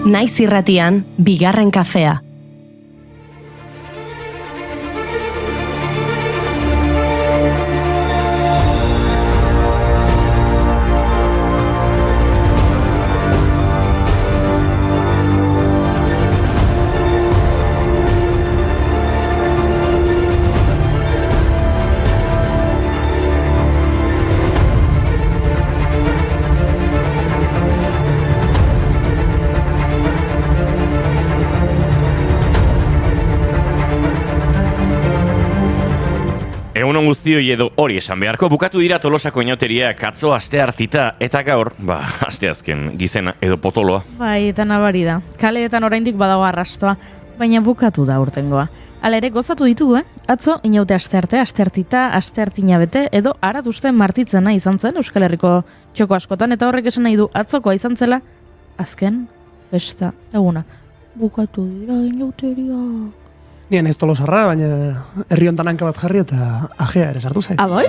Naiz irratian, bigarren kafea. Egunon guztioi edo hori esan beharko, bukatu dira Tolosako inauteriak atzo asteartita eta gaur, asteazken gizena edo potoloa. Bai, eta nabari da. Kaleetan oraindik badago arrastoa, baina bukatu da urtengoa. Hala ere gozatu ditugu, Atzo inaute asteartita, asteartina bete edo aratusten martitzena izan zen Euskal Herriko txoko askotan, eta horrek esan nahi du atzokoa izan zela azken festa eguna. Bukatu dira inauteriak. Nien ez Tolosarra, baina herri hontan hanka bat jarri eta ajea ere sartu zait. Abai?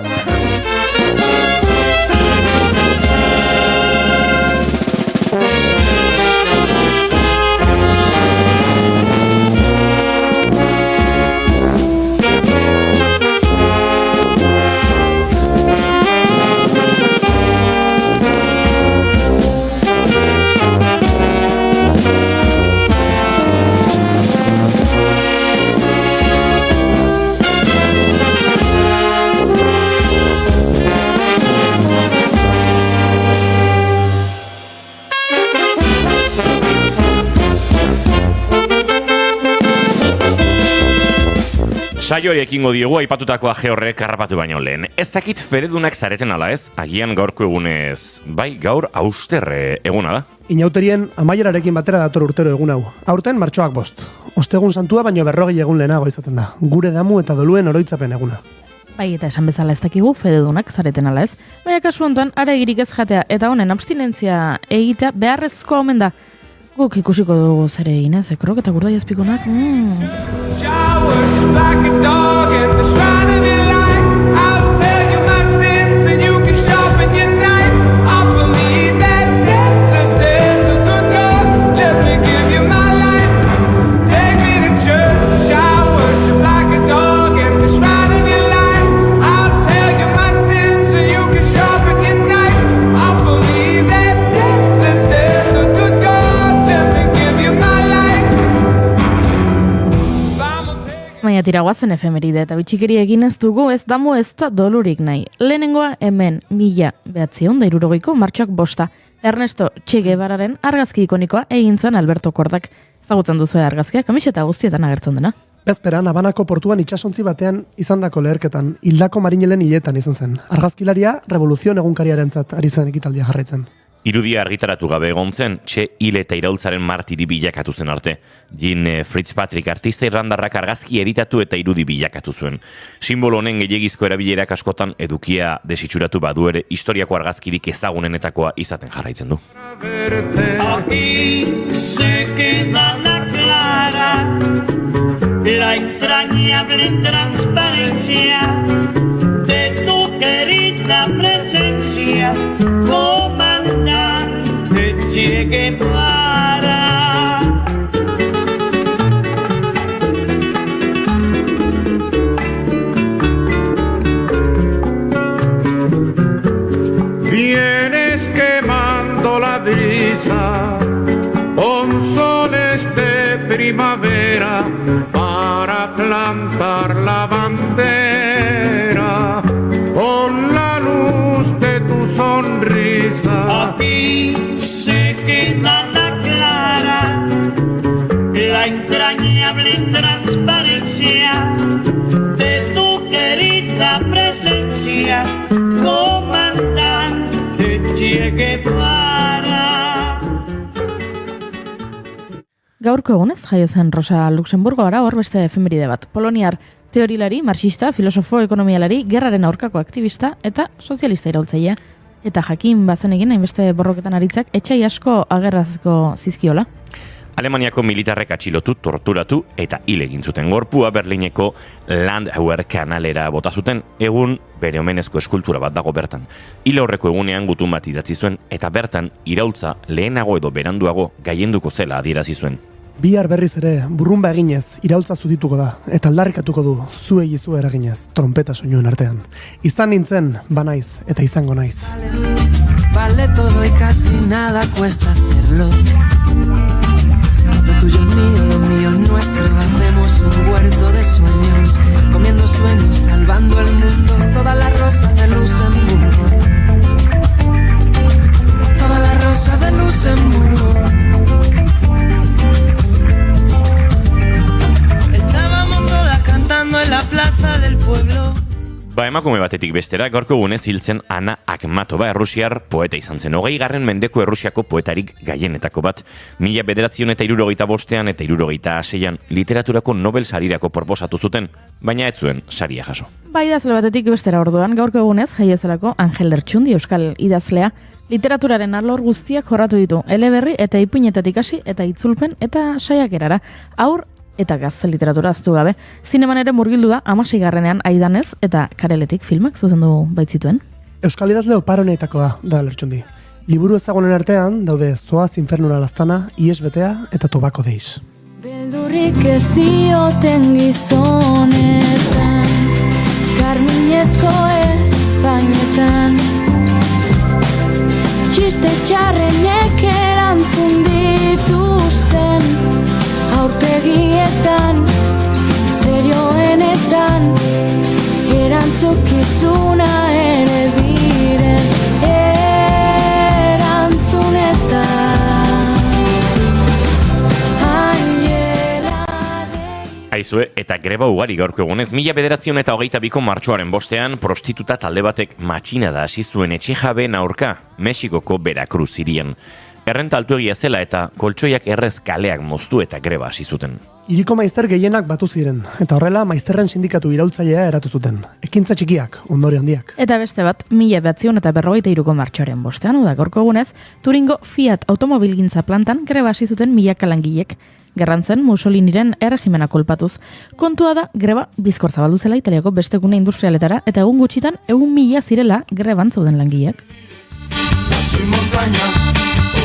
Saioari ekingo diogu aipatutako aje horrek harrapatu baino lehen. Ez dakit fededunak zareten ala ez, agian gaurko egunez, bai gaur austerre eguna da. Inauterien amaierarekin batera dator urtero egun hau. Aurten martxoak 5. Ostegun santua baino 40 egun lehenago izaten da. Gure damu eta doluen oroitzapen eguna. Bai, eta esan bezala ez dakigu fededunak zareten ala ez. Baina kasu honetan, aregirik ez jatea eta honen abstinentzia egitea beharrezkoa omen da. Guk ikusiko dugu zere egin, kroketa gurdai azpikonak. Baina tiragoazen efemeride eta bitxikeri egin ez dugu ez damu ez da dolurik nahi. Lehenengoa hemen 1960ko martxoak 5. Ernesto Che Guevararen argazki ikonikoa egin zuen Alberto Kordak. Ezagutzen duzu argazkia, kamiseta guztietan agertzen dena. Bezperan, Habanako portuan itsasontzi batean izandako leherketan, hildako marinelen hiletan izan zen. Argazkilaria, revoluzion egunkariarentzat ari zen ekitaldia jarraitzen. Irudia argitaratu gabe egon zen, Che hil eta iraultzaren martiri bilakatu zen arte. Jean Fitzpatrick artista irlandarrak argazki editatu eta irudi bilakatu zuen. Simbolo honen gehiegizko erabilerak askotan edukia desitxuratu badu ere historiako argazkirik ezagunenetakoa izaten jarraitzen du. Aquí se queda la clara, la entrañable transparencia de tu querida presencia, comandante Che Guevara. Vienes quemando la brisa con soles de primavera para plantar la bandera con la luz de tu sonrisa. Aquí se queda la clara, la entrañable transparencia de tu querida presencia, comandante Che Guevara. Gaurko egunez jaio zen Rosa Luxemburgo gara hor beste efemeride bat. Poloniar teorilari, marxista, filosofo, ekonomialari, gerraren aurkako aktivista eta sozialista iraultzailea. Eta jakin bazen egin hainbeste borroketan aritzak etxai asko agerrazko zizkiola. Alemaniako militarrek atxilotu, torturatu eta hil egin zuten. Gorpua Berlineko Landauer kanalera bota zuten, egun bere omenezko eskultura bat dago bertan. Hil aurreko egunean gutun bat idatzi zuen eta bertan iraultza lehenago edo beranduago gailenduko zela adierazi zuen. Bihar berriz ere burrumba eginez iraultza zutituko da eta aldarrikatuko du zuei izu eraginez trompeta soinuen artean. Izan nintzen, banaiz eta izango naiz. Vale todo y casi nada cuesta hacerlo. Lo tuyo es mío, lo mío es nuestro. Hacemos un huerto de sueños, comiendo sueños, salvando el mundo. Todas las rosas de Luxemburgo, todas las rosas de Luxemburgo. Estábamos todas cantando en la plaza del pueblo. Emakume batetik bestera, gaurko egunez hiltzen Ana Akhmatova, errusiar poeta izan zen. 20. mendeko Errusiako poetarik gaienetako bat. 1965 eta 1966 literaturako Nobel sarirako proposatu zuten, baina ez zuen saria jaso. Idazle batetik bestera orduan, gaurko egunez jaiozelako Angel Lertxundi euskal idazlea, literaturaren arlor guztiak jorratu ditu, eleberri eta ipuinetatik hasi eta itzulpen eta saiakerara. Haur eta gazte literatura aztu gabe. Zineman ere murgildu da 16. Aidanez eta Kareletik filmak zuzendu baitzituen. Euskal idazle oparonetakoa da Lertxundi. Liburu ezagunen artean daude Zoaz infernura laztana, Ies betea eta Tobako deiz. Beldurrik ez dioten gizonetan, karminezko ezpainetan, txiste txarrenek erantzun dituzten, aurpegietan, serioenetan, erantzukizuna ere diren, erantzunetan. Aizue, eta greba ugari gaurko egunez, 1922ko martxoaren bostean, prostituta talde batek matxinada hasi zuen etxejabeen aurka, Mexikoko Veracruz hirian. Errenta altuegia zela eta koltsoiak errez kaleak moztu eta greba hasi zuten. Hiriko maizter gehienak batu ziren, eta horrela maizterren sindikatu iraultzailea eratu zuten. Ekintza txikiak, ondore handiak. Eta beste bat, 1953ko martxoaren bostean, oda gaurko egunez, Turingo Fiat automobilgintza plantan greba hasi zuten milaka langilek. Gerrantzen Mussoliniren erregimena kolpatuz. Kontua da, greba bizkor zabaldu zela Italiako beste gune industrialetara, eta egun gutxitan 1.000 zirela greban zauden langileak.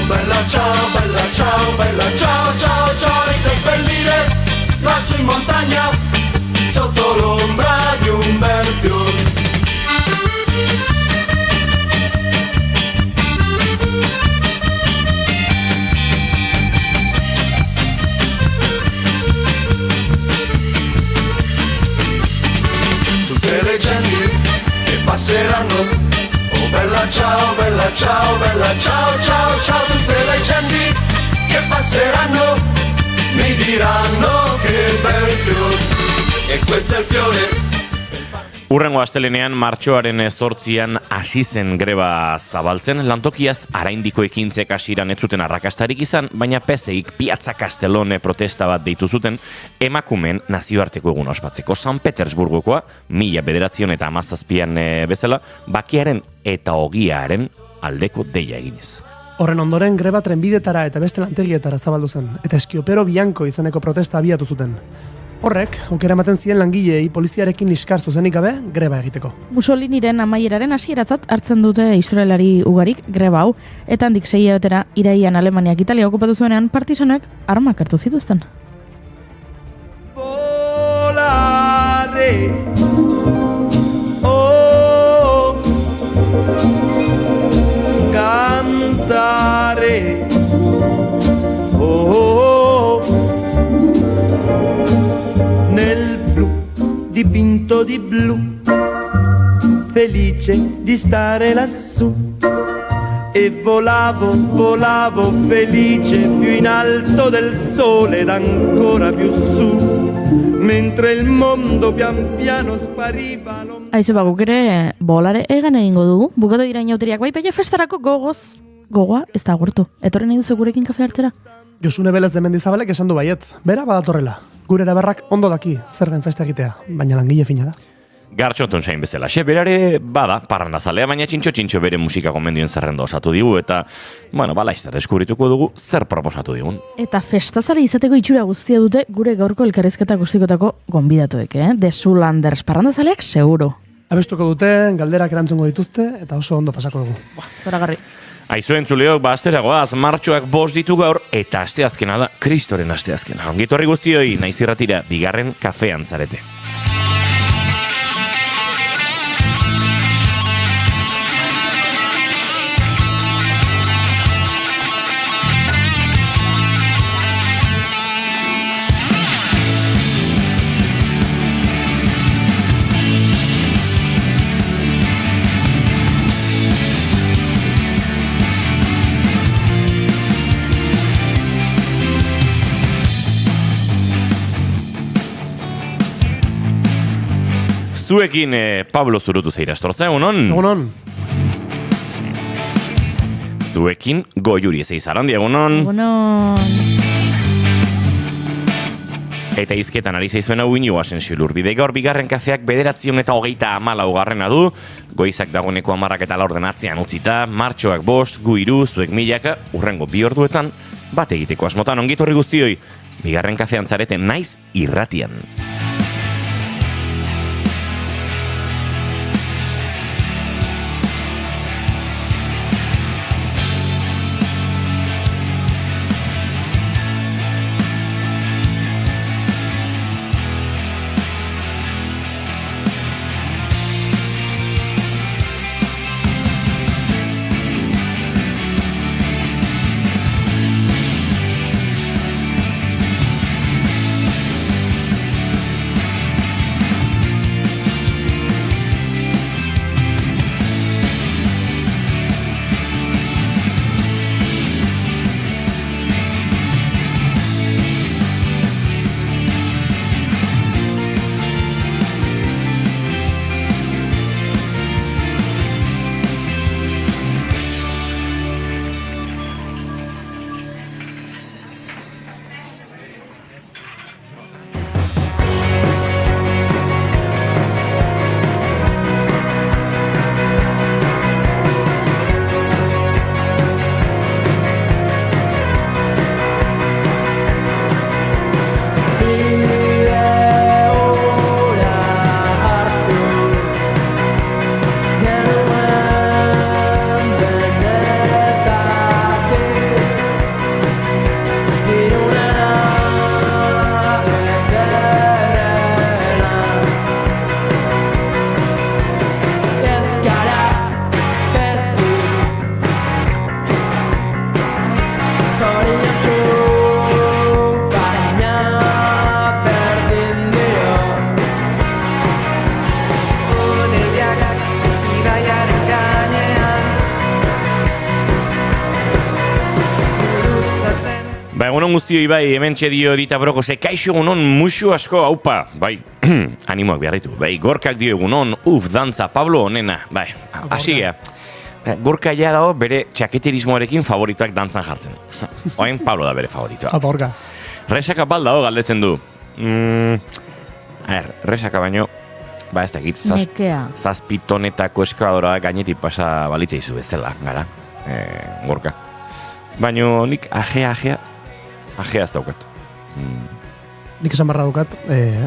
Bella ciao, bella ciao, bella ciao, ciao, ciao, e seppellire lassù in montagna, sotto l'ombra di un bel fiore. Tutte le genti che passeranno, bella ciao, bella ciao, bella ciao, ciao, ciao, tutte le genti che passeranno mi diranno che bel fiore, e questo è il fiore. Urrengo astelenean martxoaren 8an hasi zen greba zabaltzen, lantokiaz araindiko ekintzek hasiran ez zuten arrakastarik izan, baina PSEik Piazza Castellone protesta bat deitu zuten emakumeen nazioarteko eguna ospatzeko. San Petersburgokoa 1917an bezala, bakearen eta ogiaren aldeko deia eginez. Horren ondoren greba trenbidetara eta beste lantegietara zabaldu zen, eta Eskiopero Bianco izeneko protesta abiatu zuten. Horrek, aukera ematen zien langilei poliziarekin liskar zuzenik gabe greba egiteko. Mussoliniren amaieraren hasieratzat hartzen dute historialari ugarik greba hau, eta handik 6 hilabetera irailean Alemaniak Italia okupatu zuenean partisanek armak hartu zituzten. Volare, oh, cantare, oh, nel blu dipinto di blu, felice di stare lassù, e volavo, volavo felice più in alto del sole ed ancora più su, mentre il mondo pian piano spariva. Aizu guk ere bolare egan egingo dugu, bukatu irainauteriak bai, baina festarako gogoa ez da agurtu. Etorri nahi duzu gurekin kafe hartzera? Josune Belez de Mendizabalek esan du baietz, bera badatorrela. Gure eraberrak ondo daki zer den festa egitea, baina langile fina da. Gartxotun zain bezala. Berare bada, parrandazalea, baina txintxo bere musika gomendioen zerrenda osatu digu, eta, bueno, laizter deskubrituko dugu zer proposatu digun. Eta festazale izateko itxura guztia dute gure gaurko elkarrizketa guztikotako gonbidatuek, The Zoolanders parrandazaleak seguro. Abestuko dute, galderak erantzungo dituzte, eta oso ondo pasako dugu. Zoragarri. Aizuen zuleok, asteragoaz, martxoak 5 ditu gaur, eta asteazkena da, kristoren asteazkena. Ongitorri guztioi, naiz irratira, bigarren kafean zarete. Zuekin Pablo Zurutu zeira estortza, egunon? Egunon. Zuekin Goiuri Zeizarandi, egunon? Egunon. Eta izketan ari zeizuen hau inigoasen xilurbide. Gaur bigarren kafeak 934 du, goizak dagoeneko 10 eta 4 atzean utzita, martxoak 5, gu 3, zuek 1000, urrengo 2 orduetan, bat egiteko asmotan ongitorri guztioi, bigarren kafean zarete naiz irratian. Egunon guztioi bai, hemen txedio edita broko ze kaixo egunon musu asko haupa, bai, animoak beharritu, bai, gorkak dio egunon, dantza, Pablo onena, bai, hasi gea. Gorka ja dago bere txaketerismoarekin favoritoak dantzan jartzen. Oain Pablo da bere favoritoa. Gorka. Resaka baldago galdetzen du. Resaka baino, ba ez dakit, zazpitonetako eskadora gainetik pasa balitzeizu bezala, gara, Gorka. Baino nik ajea ez daukat. Nik esan barra daukat,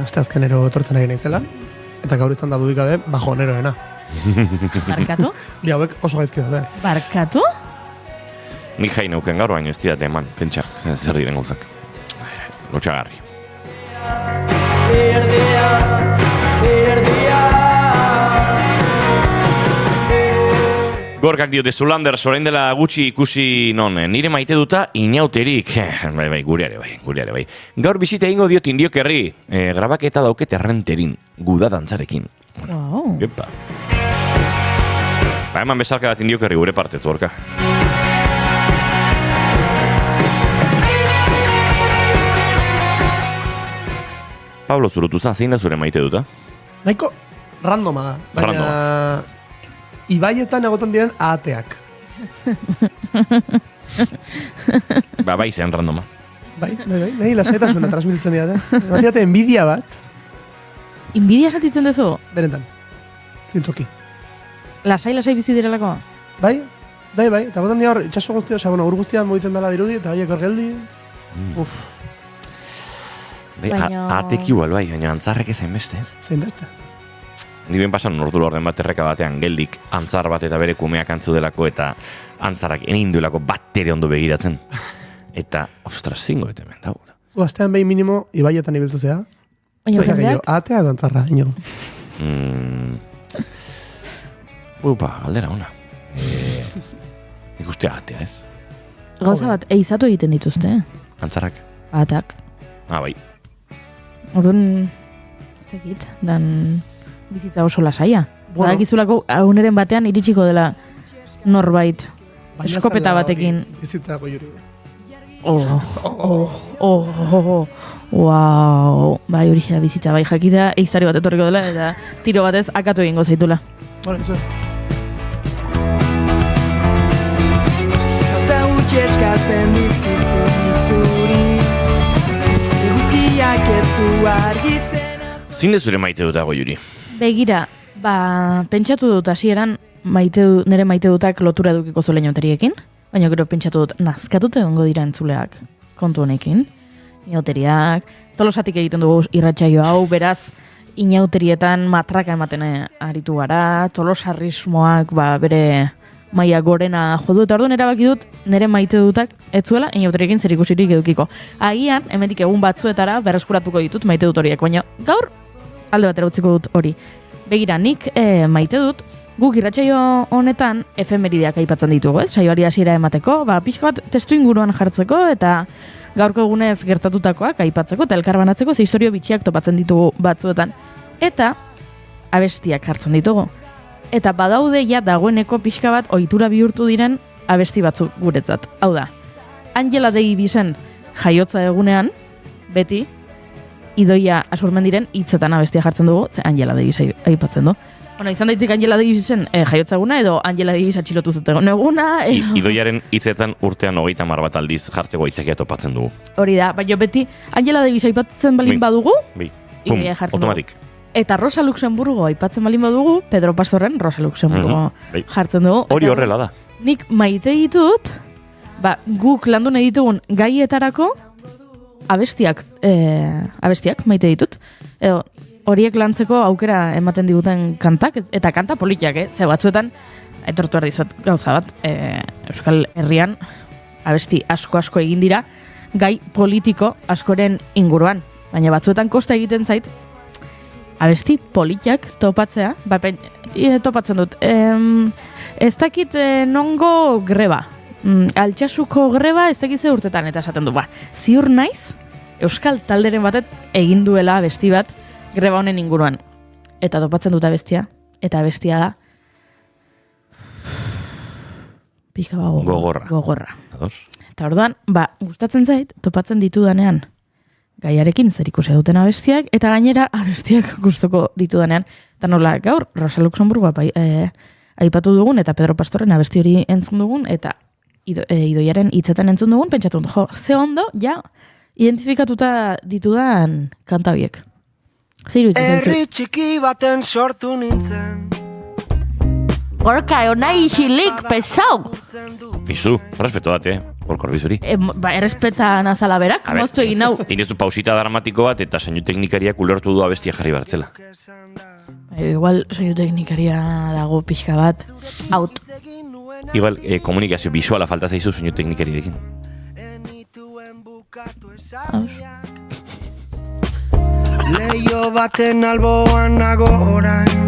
asteazkenero etortzen ari naizela, eta gaur izan da dudik gabe, bajoneroena. Barkatu? Bi hauek oso gaizki da. Barkatu? Nik jai neuken gaur baino ez didate eman, pentsa, zer diren gauzak. Lotxagarri. Gorkak dio, The Zoolanders orain dela gutxi ikusi non, nire maite duta inauterik, gureare bai. Gaur bizita egingo diot indiokerri, grabaketa dauket errenterin, gudadantzarekin. Wow. Epa. Ba, eman bezarka bat indiokerri gure partez, Gorka. Pablo Zurutuza, zein da zure maite duta? Nahiko randoma da, baina ibaietan egoten diren ahateak. Bai zen randoma. Bai, nahi lasaitasuna transmititzen dira, Batiate envidia bat. Inbidia satitzen duzu? Benetan. zintzoki. Lasai bizi direlako? Bai, eta gotan hor, itxaso guztia, ur guztian moitzen dela dirudi, eta haiek hor geldi. Atek igual bai, baina antzarrek ezen beste. Zein beste. Niben pasan ordu orden bat erreka batean geldik antzar bat eta bere kumeak antzu delako eta antzarrak enin duelako bat ere ondo begiratzen. Eta, ostras, zingo eta hemen dago. Zu astean behin minimo ibaietan ibiltzea. Baina jendeak? Atea edo antzarra, inigo. Galdera ona. Ikustea atea, ez? Gauza bat, eizatu egiten dituzte, Antzarrak? Atak. Bai. Orduan, ez dakit, dan bizitza oso lasaia. Badakizulako aguneren batean iritsiko dela norbait eskopeta batekin. Bizitza goiuri. Wow. Bai, hori da bizitza, bai jakita eizari bat etorriko dela eta tiro batez akatu egingo zaitula. Eso. Gauza gutxi eskatzen dizkizuri guztiak ez du argitzen. Zine zure maite dut dago, Juri? Begira, pentsatu dut hasieran nire maite dutak lotura edukiko zuen inauteriekin, baina gero pentsatu dut nazkatute egongo dira entzuleak kontu honekin. Inauteriak, Tolosatik egiten dugu irratsaio hau, beraz, inauterietan matraka ematen aritu gara, tolosarrismoak bere maila gorena jodu, eta orduan erabaki dut nire maite dutak ez zuela inauteriekin zerikusirik edukiko. Agian, hemendik egun batzuetara berreskuratuko ditut maite dut horiek, baina gaur alde batera utziko dut hori. Begira, nik maite dut, guk irratsaio honetan efemerideak aipatzen ditugu, ez? Saioari hasiera emateko, pixka bat testu inguruan jartzeko eta gaurko egunez gertatutakoak aipatzeko eta elkarbanatzeko ze istorio bitxiak topatzen ditugu batzuetan. Eta abestiak jartzen ditugu. Eta badaude ja dagoeneko pixka bat ohitura bihurtu diren abesti batzuk guretzat. Hau da, Angela Davisen jaiotza egunean, beti, Idoia Asurmendiren hitzetan abestia jartzen dugu, ze Angela Davis aipatzen du. Izan daitik Angela Davisen jaiotza eguna edo Angela Davis atxilotu zuten eguna. Idoiaren hitzetan urtean 30 bat aldiz jartzeko hitzekia topatzen dugu. Hori da, baina beti Angela Davis aipatzen balin badugu, Idoia jartzen automatik. dugu. Eta Rosa Luxemburgo aipatzen balin badugu, Pedro Pastorren Rosa Luxemburgo jartzen dugu. Hori horrela da. Nik maite ditut, guk landu nahi ditugun gaietarako abestiak maite ditut. Edo, horiek lantzeko aukera ematen diguten kantak, eta kanta politiak, ze batzuetan, etortu erdizuet gauza bat, Euskal Herrian abesti asko egin dira, gai politiko askoren inguruan. Baina batzuetan kosta egiten zait, abesti politiak topatzea, topatzen dut, ez dakit nongo greba, Altsasuko greba ez dakit ze urtetan, eta esaten du, ziur naiz, Euskal talderen batet egin duela abesti bat, greba honen inguruan. Eta topatzen dut abestia. Eta abestia da pixka gogorra. Eta orduan, gustatzen zait, topatzen ditudanean gaiarekin zerikusia duten abestiak, eta gainera abestiak gustuko ditudanean. Eta nola gaur, Rosa Luxemburgoa aipatu dugun, eta Pedro Pastorren abesti hori entzun dugun, eta Idoiaren hitzetan entzun dugun, pentsatu dut, ze ondo, identifikatuta ditudan kanta horiek. Herri txiki baten sortu nintzen. Gorka, ona isilik, pesau! Bizu, respeto bat, gorkor bizuri. Errespeta nazala berak, moztu egin hau. Inezu pausita dramatiko bat eta soinu teknikariak ulertu du abestia jarri bartzela. Igual soinu teknikaria dago pixka bat, out. Igual komunikazio bisuala falta zaizu soinu teknikarirekin. Leio baten alboan nago orain,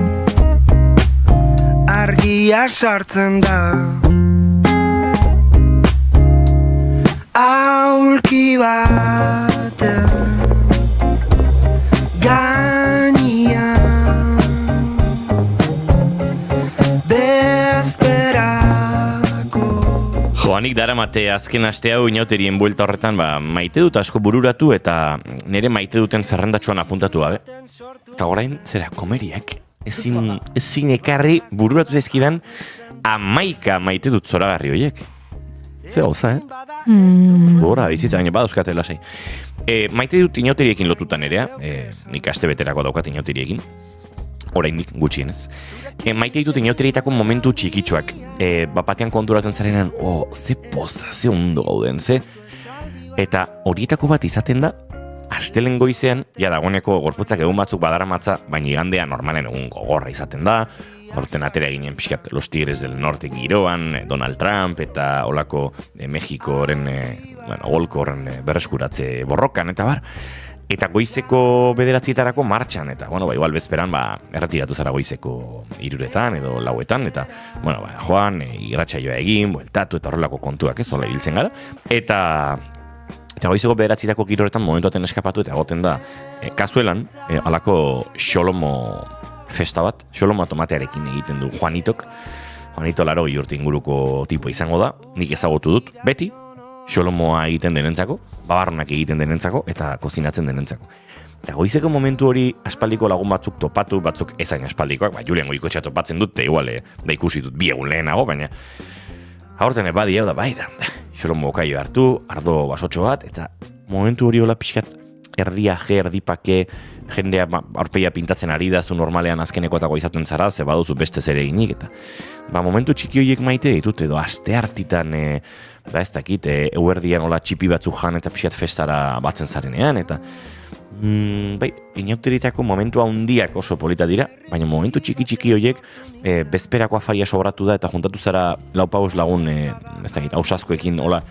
argia sartzen da. Aulki baten gainean bezperako. Joanik daramate azken aste hau inauterien buelta horretan, maite dut asko bururatu eta nire maite duten zerrendatxoan apuntatu gabe. Eta orain, zera, komeriak. Ezin ekarri bururatu zezkidan 11 maite dut zoragarri horiek. Ze gauza, Gora, bizitza, baina badauzkate lasai. Maite dut inauteriekin lotutan erea, nik aste beterako daukat inauteriekin. oraindik gutxienez. Maite ditut inauterietako momentu txikitsuak. Bapatean konturatzen zarenan, ze poza, ze ondo gauden, ze... Eta horietako bat izaten da, astelen goizean, ja dagoeneko gorputzak egun batzuk badaramatza, baina igandean normalen egun gogorra izaten da, horten atera ginen pixkat Los Tigres del Norte giroan, Donald Trump eta olako Mexikoren, golko horren berreskuratze borrokan, eta bar. Eta goizeko 9:00 martxan, eta, igual bezperan, erretiratu zara goizeko 3:00 edo 4:00, eta, joan, irratsaioa egin, bueltatu, eta horrelako kontuak ez, hola ibiltzen gara. Eta goizeko 9:00 giroretan momentuaten eskapatu, eta egoten da, kazuelan, alako xolomo festa bat, xolomo tomatearekin egiten du Juanitok. Juanito 80 urte inguruko tipo izango da, nik ezagutu dut, beti, xolomoa egiten denentzako, babarronak egiten denentzako, eta kozinatzen denentzako. Eta goizeko momentu hori aspaldiko lagun batzuk topatu, batzuk ezain aspaldikoak, Julian Goikoetxea topatzen dut, igual da ikusi dut 2 egun lehenago, baina aurten badia da, da, xolomo okaio hartu, ardo basotxo bat, eta momentu hori hola pixkat erdiaje, erdipake, jendea aurpegia pintatzen ari da, zu normalean azkenekoetako izaten zara, ze baduzu beste zer eginik, eta momentu txiki horiek maite ditut, edo aste hartitan, ez dakit, eguerdian hola txipi batzuk jan eta pixkat festara batzen zarenean, eta inauterietako momentu handiak oso polita dira, baina momentu txiki horiek bezperako afaria sobratu da, eta juntatu zara laupagos lagun, ez dakit, ausazkoekin, hola,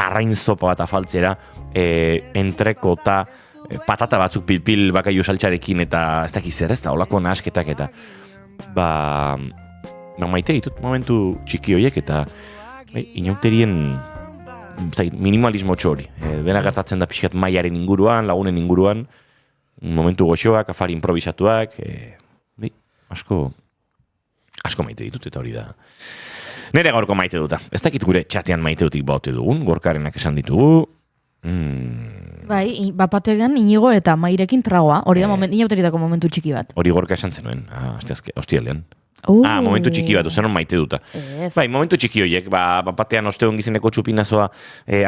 arrain zopa bat afaltzera, entreko eta patata batzuk pilpil bakaiu saltxarekin, eta ez dakit zer, ez da, holako nahasketak, eta maite ditut momentu txiki horiek, eta inauterien minimalismo txori. Dena gertatzen da pixkat mailaren inguruan, lagunen inguruan, momentu goxoak, afari improvisatuak, asko maite ditut, eta hori da. Nere gaurko maite duta. Ez dakit gure txatean maite dutik baute dugun, gorkarenak esan ditugu. Bai, bapategan Inigo eta Mairekin tragoa, hori da inauterietako momentu txiki bat. Hori gorka esan zenuen, hostialean. Momentu txiki bat, zenon maite duta. Bai, momentu txiki horiek, batean osteon gizeneko txupinazoa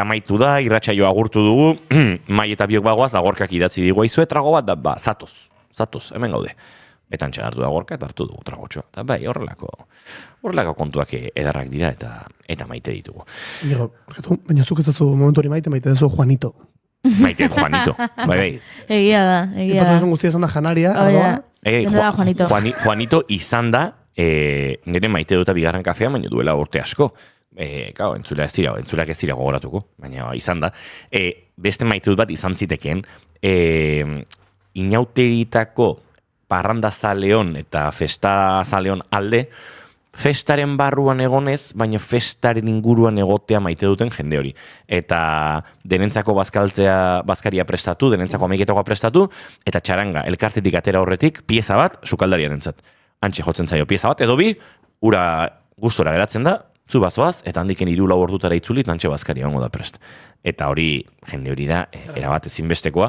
amaitu da, irratsaioa agurtu dugu, Mai eta biok bagoaz, da gorkak idatzi digu aizue, trago bat, da, zatoz, hemen gaude. Eta antxan hartu da gorka, eta hartu dugu tragotxoa. Eta bai, horrelako kontuak edarrak dira, eta maite ditugu. Baina zuk ez dazu momentu hori maite dazu Juanito. Maite Juanito, bai. Egia da. Ipatu duzun guztia izan da janaria, ardoa. Juanito izan da, nire maite duta bigarren kafea, baina duela urte asko. Entzulak ez dira gogoratuko, baina izan da. Beste maite dut bat izan zitekeen, inauteritako parrandazaleon eta festazaleon alde, festaren barruan egonez, baina festaren inguruan egotea maite duten jende hori. Eta denentzako bazkaria prestatu, denentzako amaiketakoa prestatu, eta txaranga, elkartetik atera horretik, pieza bat, sukaldariarentzat. Antxe jotzen zaio pieza bat, edo bi, ura gustora geratzen da, zu bazoaz, eta handiken 3-4 ordutara itzuli, antxe bazkaria hongo da prest. Eta hori, jende hori da, erabat ezinbestekoa,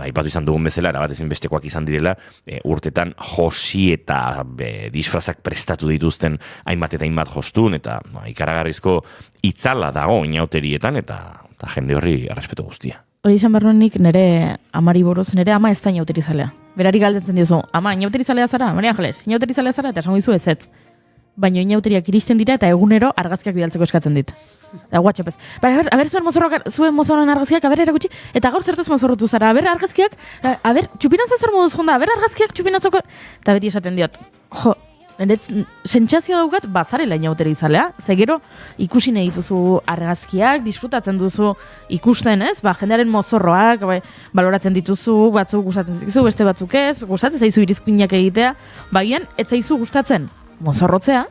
ipatu izan dugun bezala, erabat ezinbestekoak izan direla, urtetan josi eta disfrazak prestatu dituzten hainbat eta hainbat jostun, eta ikaragarrizko itzala dago inauterietan, eta jende horri errespetu guztia. Hori izan behar nik nire amari buruz, nire ama ez da inauterizalea. Berari galdetzen diozu, ama, inauterizalea zara, Maria Angeles, inauterizalea zara, eta esango dizu ezetz. Baina inauteriak iristen dira eta egunero argazkiak bidaltzeko eskatzen dit. Da WhatsAppez. Aber zuen mozorroan argazkiak, aber erakutsi, eta gaur zertaz mozorrotu zara, aber argazkiak, aber txupinazza zer moduz jonda, aber argazkiak txupinatzoko, eta beti esaten diot, sentsazio daukat bazarela inauterizalea, ze gero ikusi nahi dituzu argazkiak, disfrutatzen duzu ikusten, ez? Jendearen mozorroak, baloratzen dituzu, batzuk gustatzen zaizu, beste batzuk ez, gustatzen zaizu irizpinak egitea, bagian ez zaizu gustatzen mozorrotzea,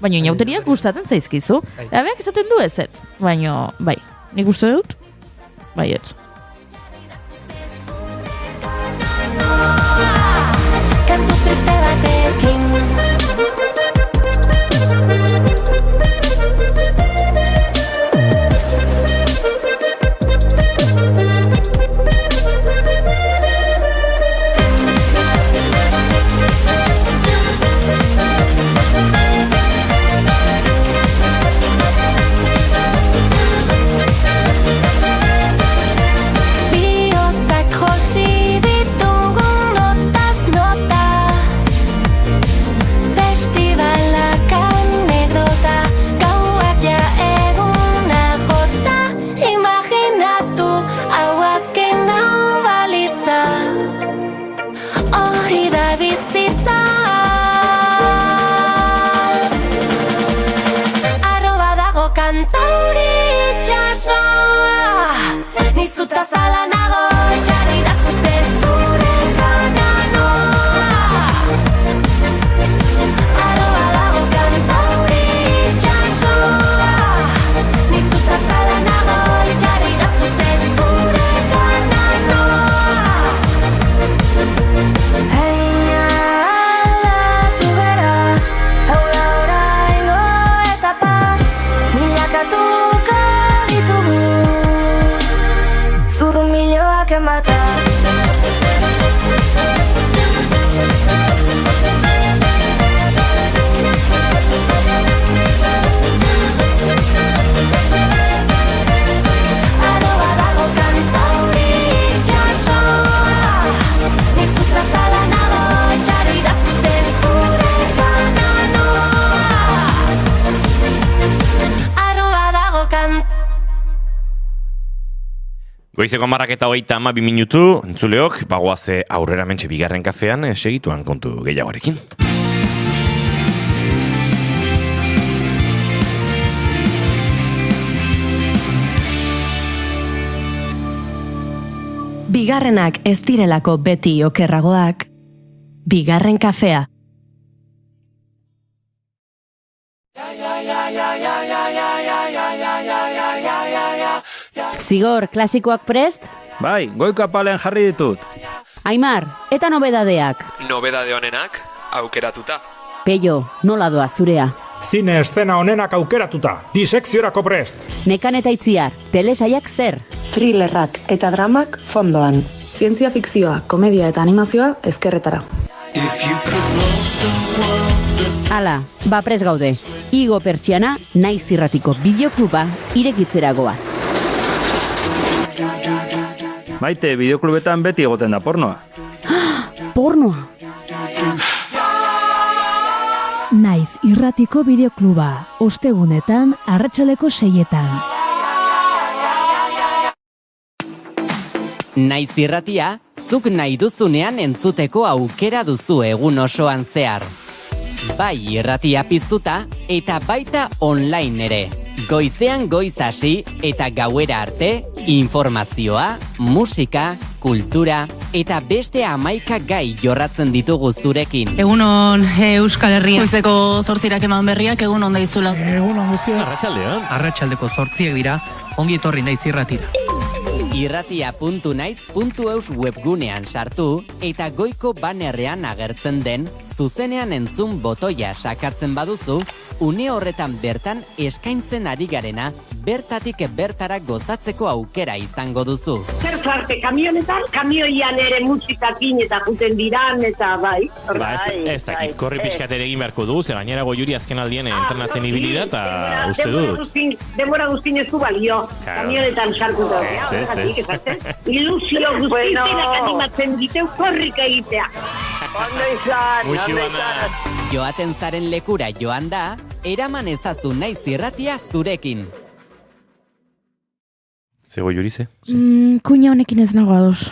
baina inauteriak gustatzen zaizkizu. Beak esaten du ez, baina, bai, nik uste dut, bai ez. Kantu triste batekin kantauri itxasoa. Nizuta zala nago, jarri da zuzte zure gana noa. Aroa dago kantauri itxasoa. Nizuta zala nago, jarri da zuzte zure gana noa. Heina aldatu gara, hau da oraingo etapa, milakatuko ditugu zurrumilloak emata. Aroa dago kantauri itxasoa. Nizuta zala nago, jarri da zuzte zure gana noa. Aroa dago Goizeko 12:32 minutu, entzuleok, bagoaze aurrera mentxe bigarren kafean, segituan kontu gehiagoarekin. Bigarrenak ez direlako beti okerragoak. Bigarren kafea. Zigor, klasikoak prest? Bai, goiko apalean jarri ditut. Aimar, eta nobedadeak? Nobedade honenak, aukeratuta. Peio, nola doa zurea? Zine eszena honenak aukeratuta, disekziorako prest. Nekan eta Itziar, telesaiak zer? Thrillerrak eta dramak fondoan. Zientzia fikzioa, komedia eta animazioa ezkerretara. Hala, ba prest gaude. Igo pertsiana, naiz irratiko bideokluba irekitzera goaz. Maite, bideoklubetan beti egoten da pornoa. Pornoa? Naiz irratiko bideokluba, ostegunetan arratsaleko 6etan. Naiz irratia, zuk nahi duzunean entzuteko aukera duzu egun osoan zehar. Bai irratia piztuta eta baita online ere. Goizean goiz hasi eta gauera arte, informazioa, musika, kultura eta beste 11 gai jorratzen ditugu zurekin. Egunon Euskal Herria. Goizeko 8 eman berriak egun on daizula. Egunon guztia. Arratsaldean. Arratsaldeko 8 dira, ongi etorri naiz irratira. Irratia.naiz.eus webgunean sartu eta goiko banerrean agertzen den zuzenean entzun botoia sakatzen baduzu, une horretan bertan eskaintzen ari garena bertatik bertara gozatzeko aukera izango duzu. Zer parte kamionetan, kamioian ere musikakin eta juten diran eta bai. Ba, ez dakit, korri pixkat ere egin beharko du, ze gainera Goiuri azken aldien entrenatzen ibili da, eta uste dut. Denbora guztin ez du balio, kamionetan sartuta. Ilusio guztiak animatzen diteu korrika egitea. Ondo izan. Joaten zaren lekura joan da, eraman ezazu naiz irratia zurekin. Ze Goiuri, ze? Kuina honekin ez nago ados.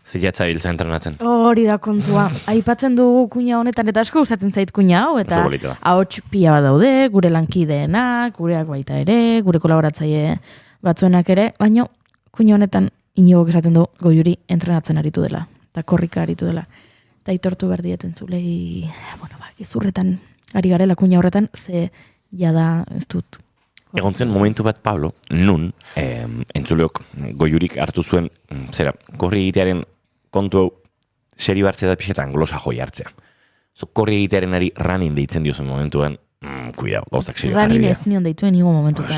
Ze jatza biltza entrenatzen. Hori da kontua. Aipatzen dugu kuina honetan, eta asko usatzen zait kuina hau, eta ahots pila bat daude, gure lankideenak, gureak baita ere, gure kolaboratzaile batzuenak ere, baina kuina honetan inogok esaten du Goiuri entrenatzen aritu dela, eta korrika aritu dela. Eta aitortu behar dieten zulei, gezurretan ari garela kuina horretan, ze jada ez dut. Egon zen momentu bat, Pablo, nun, entzuleok Goiurik hartu zuen, korri egitearen kontu hau seri bartzea da pixetan glosa joi hartzea. Korri egitearen ari running deitzen diozen momentuan, kuidao, gauzak serio jarri dira. Running ez nion deituen nigo momentuan.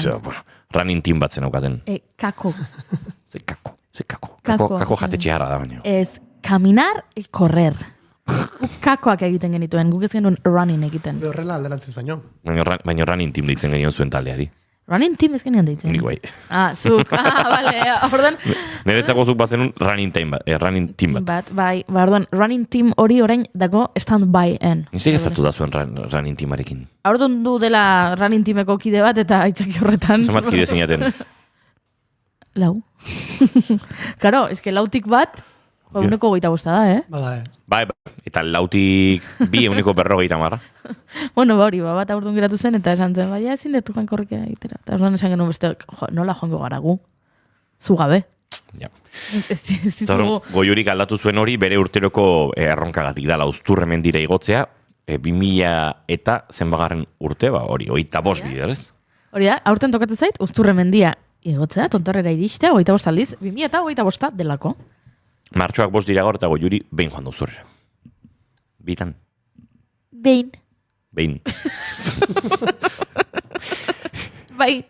Running team bat zen aukaten. Kako. Ze kako. Kako jatetxe harra da baina. Ez, caminar y correr. Kakoak egiten genituen, guk ez genuen running egiten. Horrela alderantziz baino. Baina running team deitzen genion zuen taldeari. Running team ez genion deitzen? Nik bai. Zuk, bale, orduan. Niretzako zuk bazenun running team bat. Bai, orduan, running team hori orain dago stand-by-en. Nizte gaztatu da zuen running teamarekin? Orduan du dela running teameko kide bat eta aitzaki horretan. Zamat kide zinaten? Lau. Karo, eske lautik bat, Uneko 25 da, Bai, eta lautik 2,40. Bueno, hori, bat aurtun geratu zen, eta esan zen, baina ezin detu jankorrika egitera. Eta orduan esan genuen beste, nola joango gara gu? Zu gabe. Ja. Goiurik aldatu zuen hori, bere urteroko erronkagatik dala, Uzturre mendira igotzea, 2000 eta zenbagarren urte, hori, 25 bider, ez? Hori da, aurten tokatzen zait, Uzturre mendia igotzea, Tontorrera iristea, 25 aldiz, 2000 eta 25 delako. Martxoak 5 dira gaur eta Goiuri behin joan da Uzturrera. Bitan. Behin. Bai.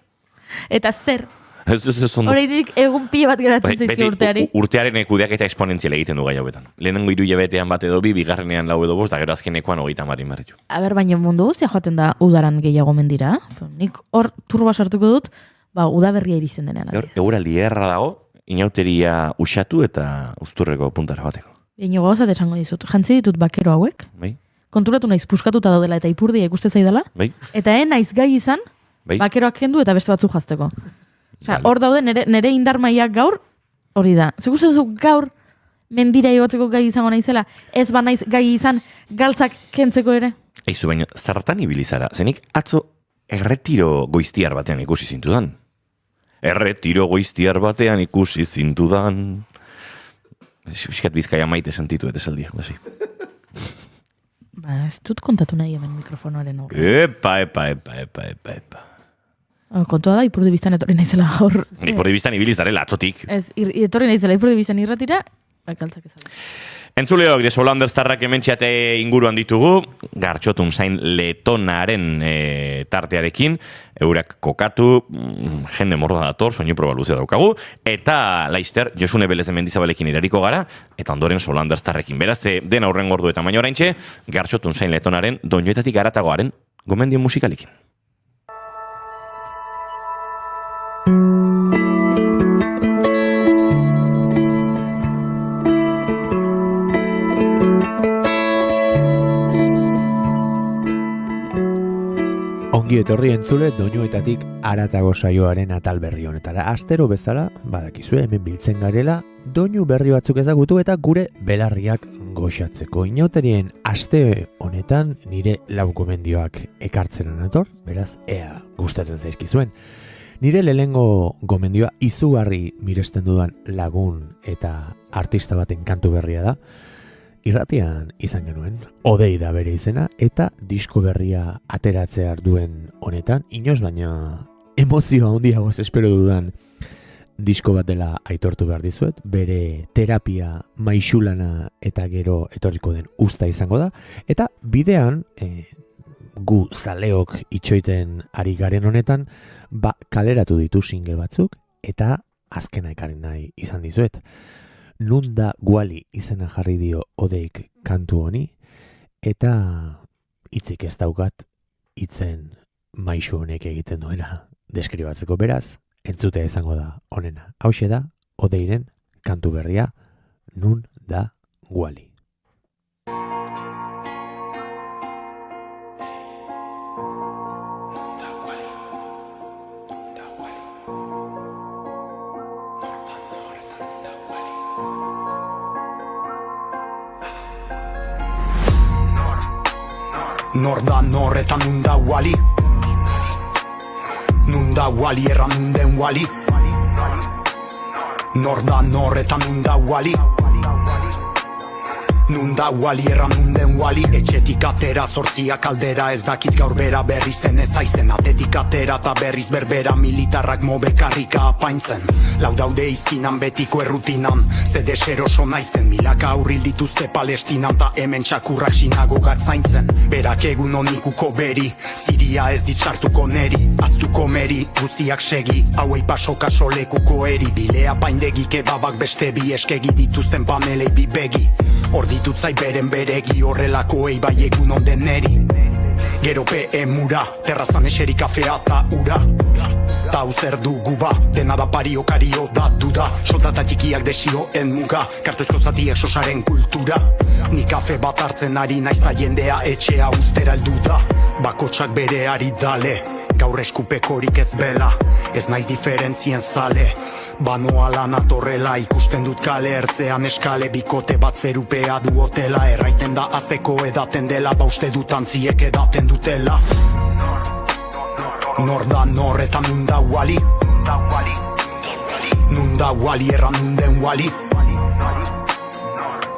Eta zer? Horreitik egun pila bat geratzen zaizki urteari. Urtearen kudeak eta esponentziala egiten du gai hauetan. Lehenengo 3 hilabetean bat edo 2, bigarrenean 4 edo 5, eta gero azkenekoan 30 berritu. Baina mundu guztia joaten da udaran gehiago mendira. Nik hor turba sartuko dut, udaberria iristen denean. Eguraldi erra dago, inauteria usatu eta Uzturreko puntara bateko. Inigo gauzat esango dizut. Jantzi ditut bakero hauek. Bai. Konturatu naiz puskatuta daudela eta ipurdia ikuste zaidala. Bai. Eta naiz gai izan, bakeroak kendu eta beste batzuk jazteko. Hor daude nere indar mailak gaur, hori da. Zuk uste duzu gaur mendira igotzeko gai izango naizela, ez ba naiz gai izan galtzak kentzeko ere? Eizu, baina zertan ibilizara, zenik atzo erretiro goiztiar batean ikusi zintudan. Erretiro goiztiar batean ikusi zintudan. Bizkat Bizkaia maite sentitu eta esaldia. Ez dut kontatu nahi hemen mikrofonoaren hor. Epa. Kontua da, ipurdi biztan etorri naizela gaur. Ipurdi biztan ibilizarela, atzotik. Ez, etorri naizela ipurdi biztan irratira, galtzak ezaldi. Entzuleok, deso Holanderstarrak hementxeate inguruan ditugu, Gartxotun zain letonaren tartearekin, eurak kokatu, jende morda dator, soinu proba luzea daukagu, eta laister, Josune Belez Mendizabalekin irariko gara, eta ondoren Holanderstarrekin. Beraz, den aurren gordu eta baino oraintxe, Gartxotun zain letonaren doinuetatik aratagoaren gomendio musikalikin. Ongi etorri entzule doinuetatik haratago saioaren atal berri honetara. Astero bezala, badakizue hemen biltzen garela, doinu berri batzuk ezagutu eta gure belarriak goxatzeko. Inauterien aste honetan nire lau gomendioak ekartzen nator, beraz ea gustatzen zaizkizuen. Nire lehengo gomendioa izugarri miresten dudan lagun eta artista baten kantu berria da. Irratian izan genuen, Odei da bere izena, eta disko berria ateratzea duen honetan, inoz baina emozioa handiagoz espero dudan disko bat dela aitortu behar dizuet, bere terapia maixulana eta gero etorriko den usta izango da, eta bidean, gu zaleok itxoiten ari garen honetan, kaleratu ditu single batzuk, eta azkena ekarri nahi izan dizuet. Nunda Guali izena jarri dio Odeik kantu honi, eta hitzik ez daukat hitzen maixu honek egiten duena deskribatzeko, beraz, entzutea izango da honena. Hauxe da Odeiren kantu berria, Nunda Guali. Nor da nor eta nunda wali Nunda wali erran nunden wali Nor da nor eta nunda wali Nunda wali erran nunden wali Etxetik atera zortziak aldera Ez dakit gaur bera berri zen ez aizen Atetik atera eta berriz berbera Militarrak mobekarrika apaintzen Lau daude izkinan betiko errutinan Zede xeroso naizen Milaka aurril dituzte Palestinan Ta hemen txakurrak sinagogat zaintzen Berak egun honikuko beri Ziria ez ditxartuko neri Aztuko meri, guziak segi Hauei pasoka solekuko eri Bilea paindegi kebabak beste bi Eskegi dituzten panelei bi begi Hor ditutzai beren beregi horrelakoei bai egun onden neri Gero PM ura, terrazan eseri kafea ta ura Ta uzer dugu ba, dena da pario kario da duda Soldata txikiak desioen muga, kartuzko zatiek sosaren kultura Ni kafe bat hartzen ari naiz ta jendea etxea ustera heldu da Bakotsak bere ari dale gaur eskupekorik ez bela. Ez naiz diferentzien zale, banoa lana torrela. Ikusten dut kale ertzean eskale, bikote bat zerupea du hotela. Erraiten da azteko edaten dela, uste dut antziek edaten dutela. Nor da nor eta nun da wali, nun da wali erra nun den wali.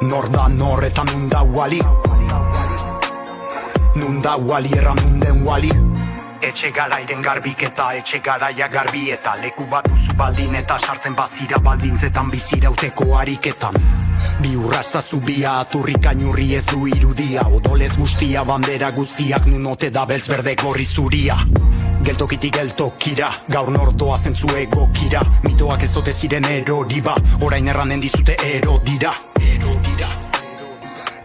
Nor da nor eta nun da wali, nun da wali erra nun den wali. Etxe garairen garbiketa, etxe garaia garbi eta leku bat duzu baldin eta sartzen bazira baldintzetan bizirauteko ariketan. Bi urrasta zubia, aturrik ainurri ez du irudia, odolez guztia, bandera guztiak nunote da beltz berde gorri zuria. Geltokitik geltokira, gaur nordoa zentzu egokira, mitoak ez zote ziren eroriba, orain erranen dizute erodira.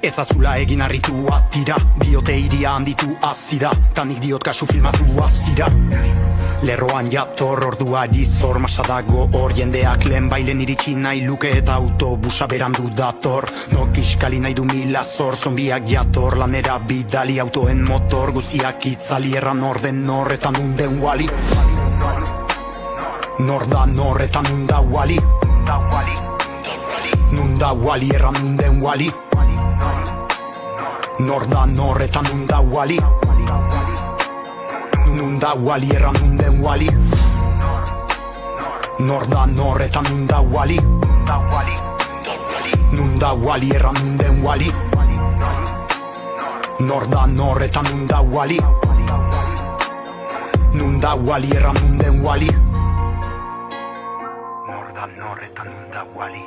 Etzazula egin harritu atira, diote iria handitu azida, tanik diot kasu filmatu azira. Lerroan jator orduari zor, masa dago hor jendeak lehen bailen iritsi nahi luke eta autobusa berandu dator. Nok iskali nahi du mila zor, zombiak jator, lanera bidali autoen motor, guziak itzali erran orden norretan unden wali. Nor da norretan unda wali, nunda wali erran unden wali. Nor da norretan nunda wali, nunda wali erran unden wali. Nor da norretan nunda wali, nunda wali erran unden wali. Nor da norretan nunda wali, nunda wali erran unden wali. Nor da norretan nunda wali.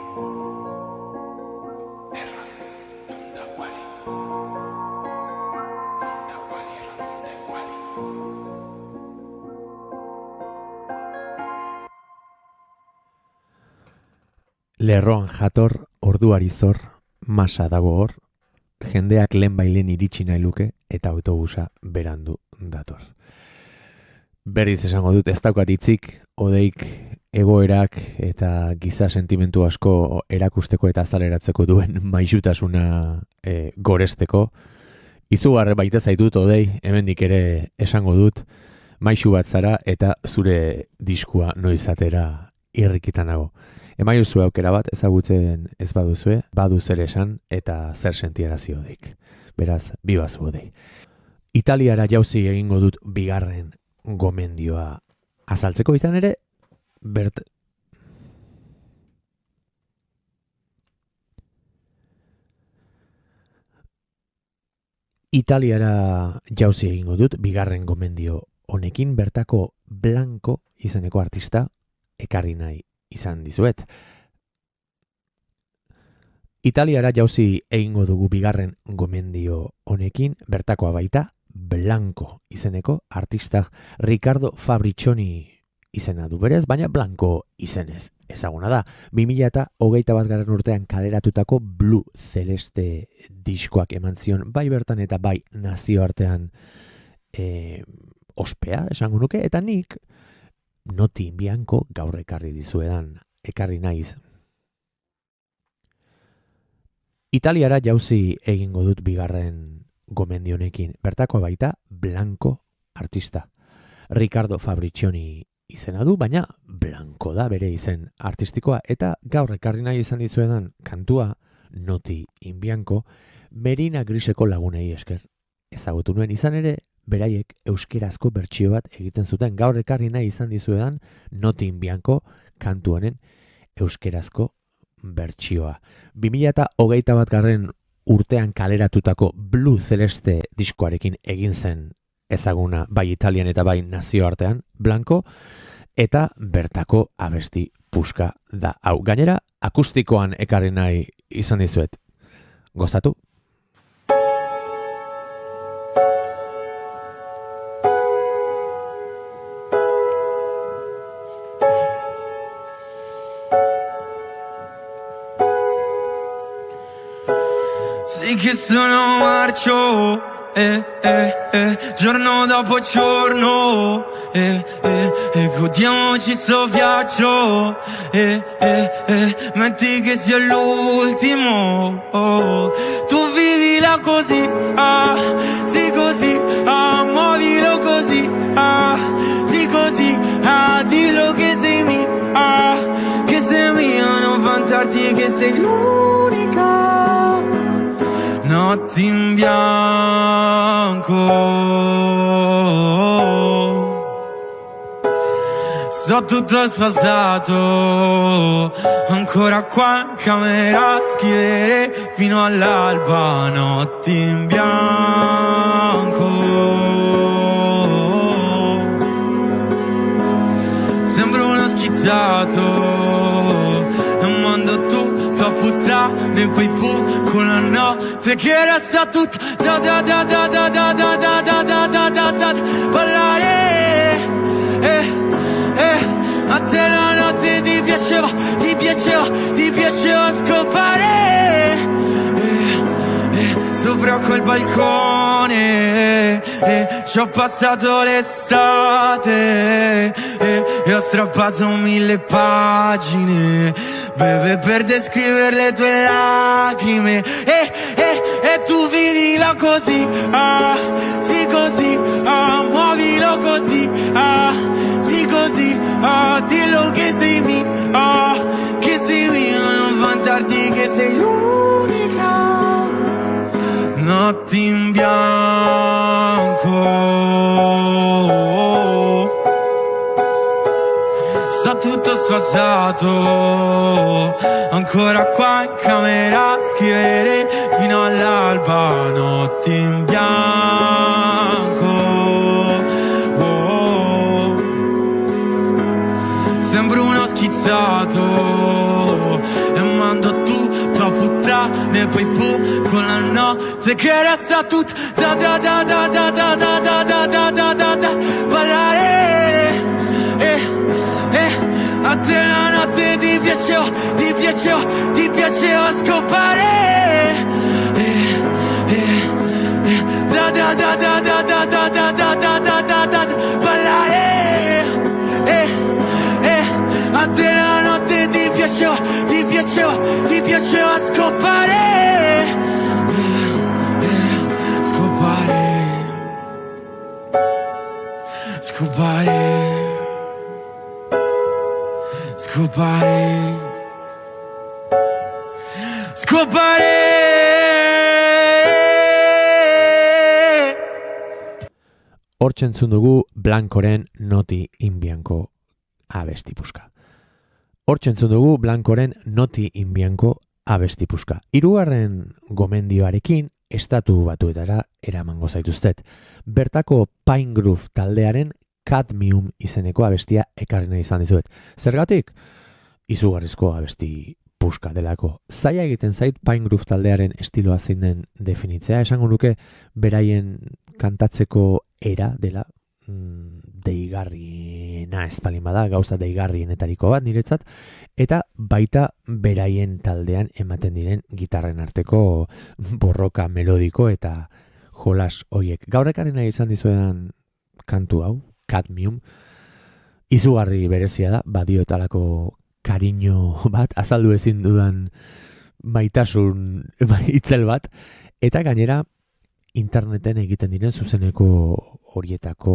Lerroan jator, orduari zor, masa dago hor, jendeak lehen bailen iritsi nahi luke eta autobusa berandu dator. Berriz esango dut, ez daukat hitzik, odeik egoerak eta giza sentimentu asko erakusteko eta azaleratzeko duen maisutasuna goresteko. Izugarre baita zaitut, odei, hemendik ere esango dut, maisu bat zara eta zure diskua noizatera irrikitan nago. Emaiozue aukera bat ezagutzen ez baduzue, badu zer esan eta zer sentiarazi odeik. Beraz, bibazu odei. Italiara jauzi egingo dut bigarren gomendioa azaltzeko izan ere, Italiara jauzi egingo dut bigarren gomendio honekin, bertako Blanco izeneko artista ekarri nahi izan dizuet. Italiara jauzi egingo dugu bigarren gomendio honekin, bertakoa baita Blanco izeneko artista. Ricardo Fabricioni izena du berez, baina Blanco izenez ezaguna da. 2021 urtean kaleratutako Blue Celeste diskoak eman zion bai bertan eta bai nazioartean ospea esango nuke, eta nik Noti Bianco gaur ekarri dizuedan, ekarri naiz. Italiara jauzi egingo dut bigarren gomendionekin, bertako baita Blanco artista. Ricardo Fabricioni izena du, baina Blanco da bere izen artistikoa, eta gaur ekarri nahi izan dizuedan kantua Noti Bianco Merina Griseko lagunei esker ezagutu nuen, izan ere beraiek euskerazko bertsio bat egiten zuten. Gaur ekarri nahi izan dizuedan Noti Bianco kantu honen euskerazko bertsioa. 2021 urtean kaleratutako Blue Celeste diskoarekin egin zen ezaguna bai Italian eta bai nazioartean Blanco, eta bertako abesti puska da hau. Gainera, akustikoan ekarri nahi izan dizuet. Gozatu! Sì che sono marcio, giorno dopo giorno, godiamoci sto viaggio, metti che sia l'ultimo, tu vivila così, sì così, muovilo così, notti in bianco. Sto tutto sfasato, ancora qua in camera a scrivere fino all'alba, notti in bianco. Sembro uno schizzato, e mando tutto a puttane e poi con la notte che resta tutta da da da da da da da da da da da da da ballare. A te la notte ti piaceva scopare sopra quel balcone ci ho passato l'estate e ho strappato 1000 pagine, beve, per descrivere le tue lacrime e tu vivila così, ah, sì così, ah, muovilo così, ah, sì così, ah, dillo che sei mia, non vantarti che sei l'unica. Notti in bianco, sto tutto sfasato, ancora qua in camera a scrivere fino all'alba, notti in bianco. Sembro uno schizzato e mando tutto a puttane e poi con la notte che resta tutta da da da da da da da da da da da da da ballare. A te la notte ti piaceva scopare. Da da da da da da da da da da da da da ballare. A te la notte ti piaceva scopare. Hortxe entzun dugu Blancoren Noti in Bianco abesti puska. Hortxe entzun dugu Blancoren Noti in Bianco abesti puska. Hirugarren gomendioarekin estatu batuetara eramango zaituztet. Bertako Pine Groove taldearen Cadmium izeneko abestia ekarri nahi izan dizuet. Zergatik? Izugarrizko abesti puska delako. Zaila egiten zait Pine Groove taldearen estiloa zein den definitzea. Esango nuke beraien kantatzeko era dela deigarriena espalin bada, gauza deigarrienetariko bat niretzat, eta baita beraien taldean ematen diren gitarren arteko borroka melodiko eta jolas hoiek. Gaur ekarri nahi izan dizuedan kantu hau, Cadmium, izugarri berezia da, badiotalako kariño bat, azaldu ezin dudan maitasun itzel bat, eta gainera interneten egiten diren zuzeneko horietako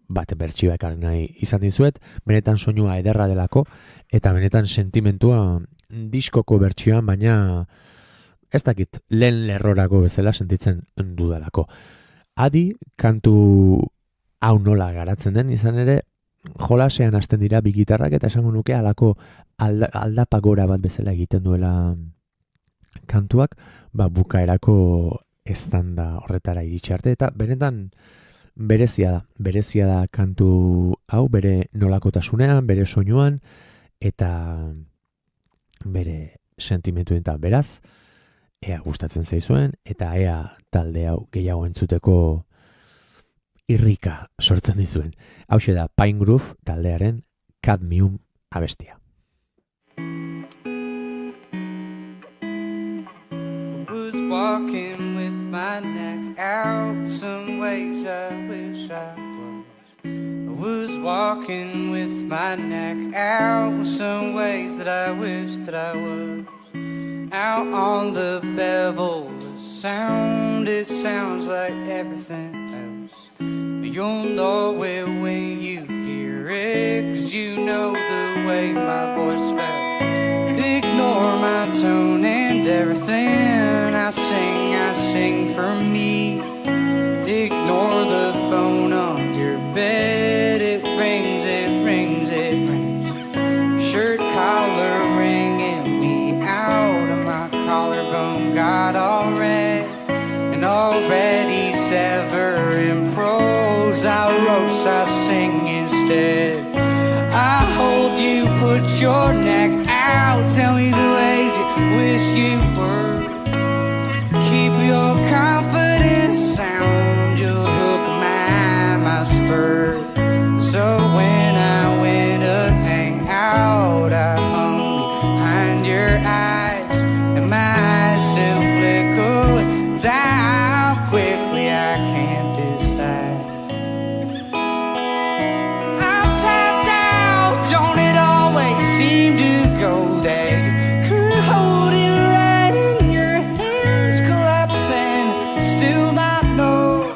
bat bertsioa ekarri nahi izan dizuet, benetan soinua ederra delako, eta benetan sentimentua diskoko bertsioan, baina ez dakit, lehen lerrorako bezala sentitzen dudalako. Adi, kantu hau nola garatzen den, izan ere, jolasean hasten dira bi gitarrak, eta esango nuke alako aldapagora bat bezala egiten duela kantuak, bukaerako estanda horretara iritsi arte, eta benetan berezia da kantu hau, bere nolakotasunean, bere soinuan, eta bere sentimentuen, eta beraz, ea gustatzen zaizuen, eta ea talde hau gehiago entzuteko irrika sortzen dizuen. Hauxe da Pine Groove taldearen Cadmium abestia. Was walking with my neck out some ways I wish I was. I was walking with my neck out some ways that I wish that I was. Out on the bevel, the sound, it sounds like everything else. You'll know it when you hear it, 'cause you know the way my voice felt. Ignore my tone and everything I sing for me. Ignore the phone on your bed. It rings, it rings, it rings. Shirt collar ringing me out of my collarbone. Got all red and already sever in prose. I roast, I sing instead. I hold you, put your neck out. Tell me the ways you wish you were. Keep your confidence sound. You'll hook my spur. So when I went to hang out, I hung behind your eyes, and my eyes still flicker down quickly. I can't decide. I'm tapped out. Don't it always seem to go there? You could hold it right in your hands, collapsing, still not know.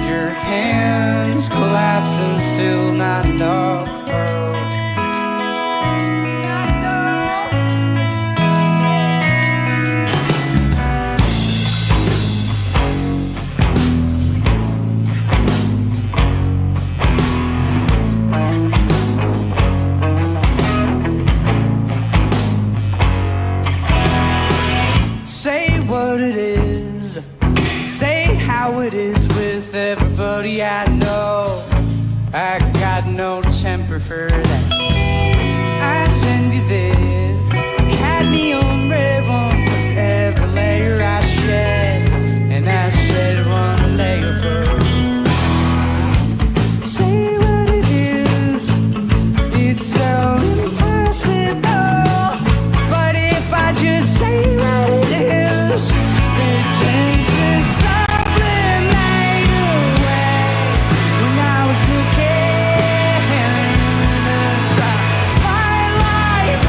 Your hands collapsing, still not know. Say what it is, say how it is with everybody I know. I got no temper for that. I send you this cadmium red one for every layer I shed, and I shed one layer first. Say what it is, it's so impossible, but if I just say what it is, it turns to something right away. When I was looking to drive my life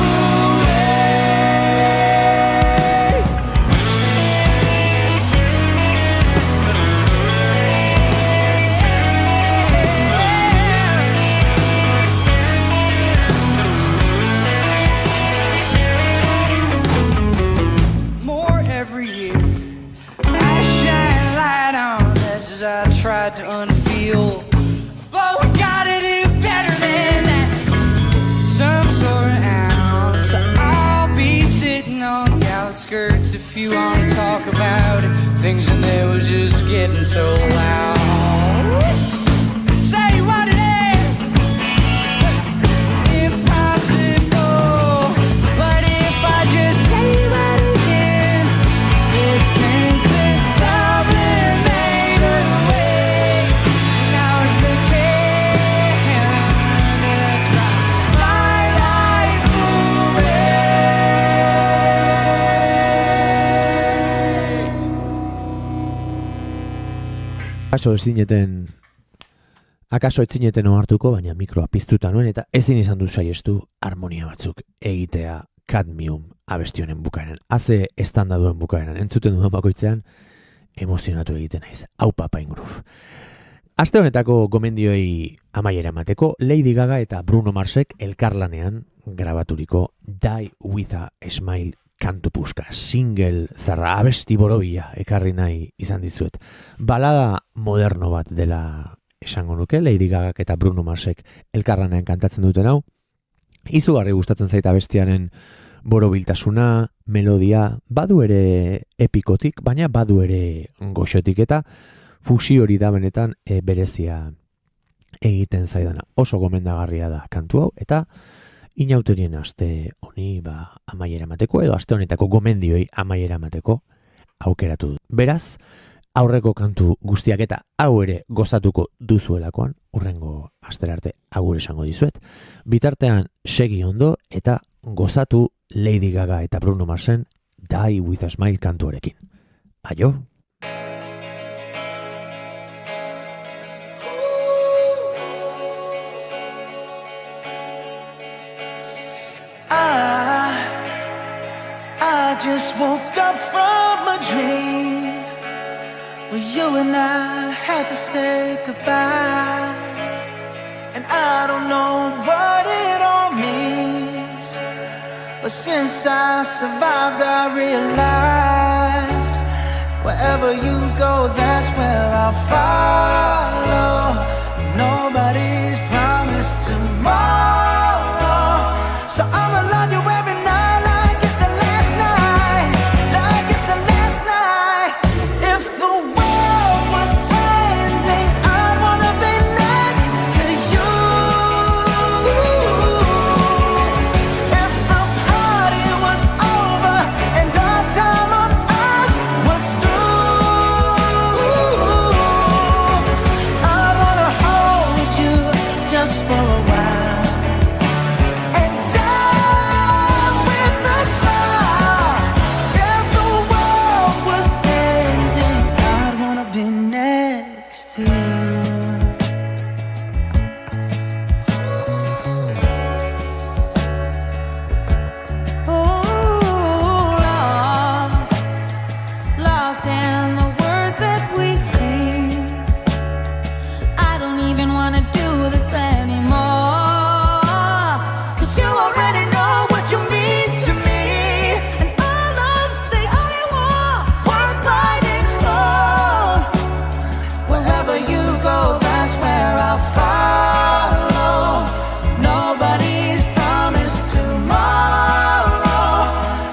more every year. I shine light on edges I tried to unfeel, but we gotta do better than that. Some sort of ounce. I'll be sitting on the outskirts if you wanna talk about it. Things in there was just getting so loud. Say what it is. Impossible, but if I just say what it is, it turns to something made away. Now it's looking to drive my life Akaso ez zineten ohartuko, baina mikroa piztuta nuen eta ezin izan dut saiestu harmonia batzuk egitea Cadmium abesti honen bukaeran. Haze estanda duen bukaeran, entzuten duen bakoitzean emozionatu egiten naiz. Hau Papain Groove. Aste honetako gomendioi amaiera emateko, Lady Gaga eta Bruno Marsek elkarlanean grabaturiko Die With A Smile kantu puska, single zarra, abesti borobila ekarri nahi izan dizuet. Balada moderno bat dela esango nuke, Lady Gagak eta Bruno Marsek elkarlanean kantatzen duten hau. Izugarri gustatzen zaita abestiaren borobiltasuna, melodia, badu ere epikotik, baina badu ere goxotik eta fusio hori da benetan berezia egiten zaidana. Oso gomendagarria da kantu hau, eta inauterien aste honi amaiera emateko, edo aste honetako gomendioi amaiera emateko aukeratu dut. Beraz, aurreko kantu guztiak eta hau ere gozatuko duzuelakoan, urrengo astera arte agur esango dizuet. Bitartean segi ondo eta gozatu Lady Gaga eta Bruno Marsen Die With A Smile kantuarekin. Aio! I just woke up from a dream where you and I had to say goodbye, and I don't know what it all means, but since I survived, I realized wherever you go, that's where I'll follow. Nobody's promised tomorrow, so I'ma love you every night like it's the last night, like it's the last night. If the world was ending, I'd wanna be next to you. If the party was over and our time on earth was through, I'd wanna hold you just for a while and die with a smile. If the world was ending, I'd wanna be next to you. Lost in the words that we scream. I don't even wanna do this anymore, 'cause you already know what you mean to me, and our love's the only war worth fighting for. Wherever you go, that's where I'll follow. Nobody's promised tomorrow,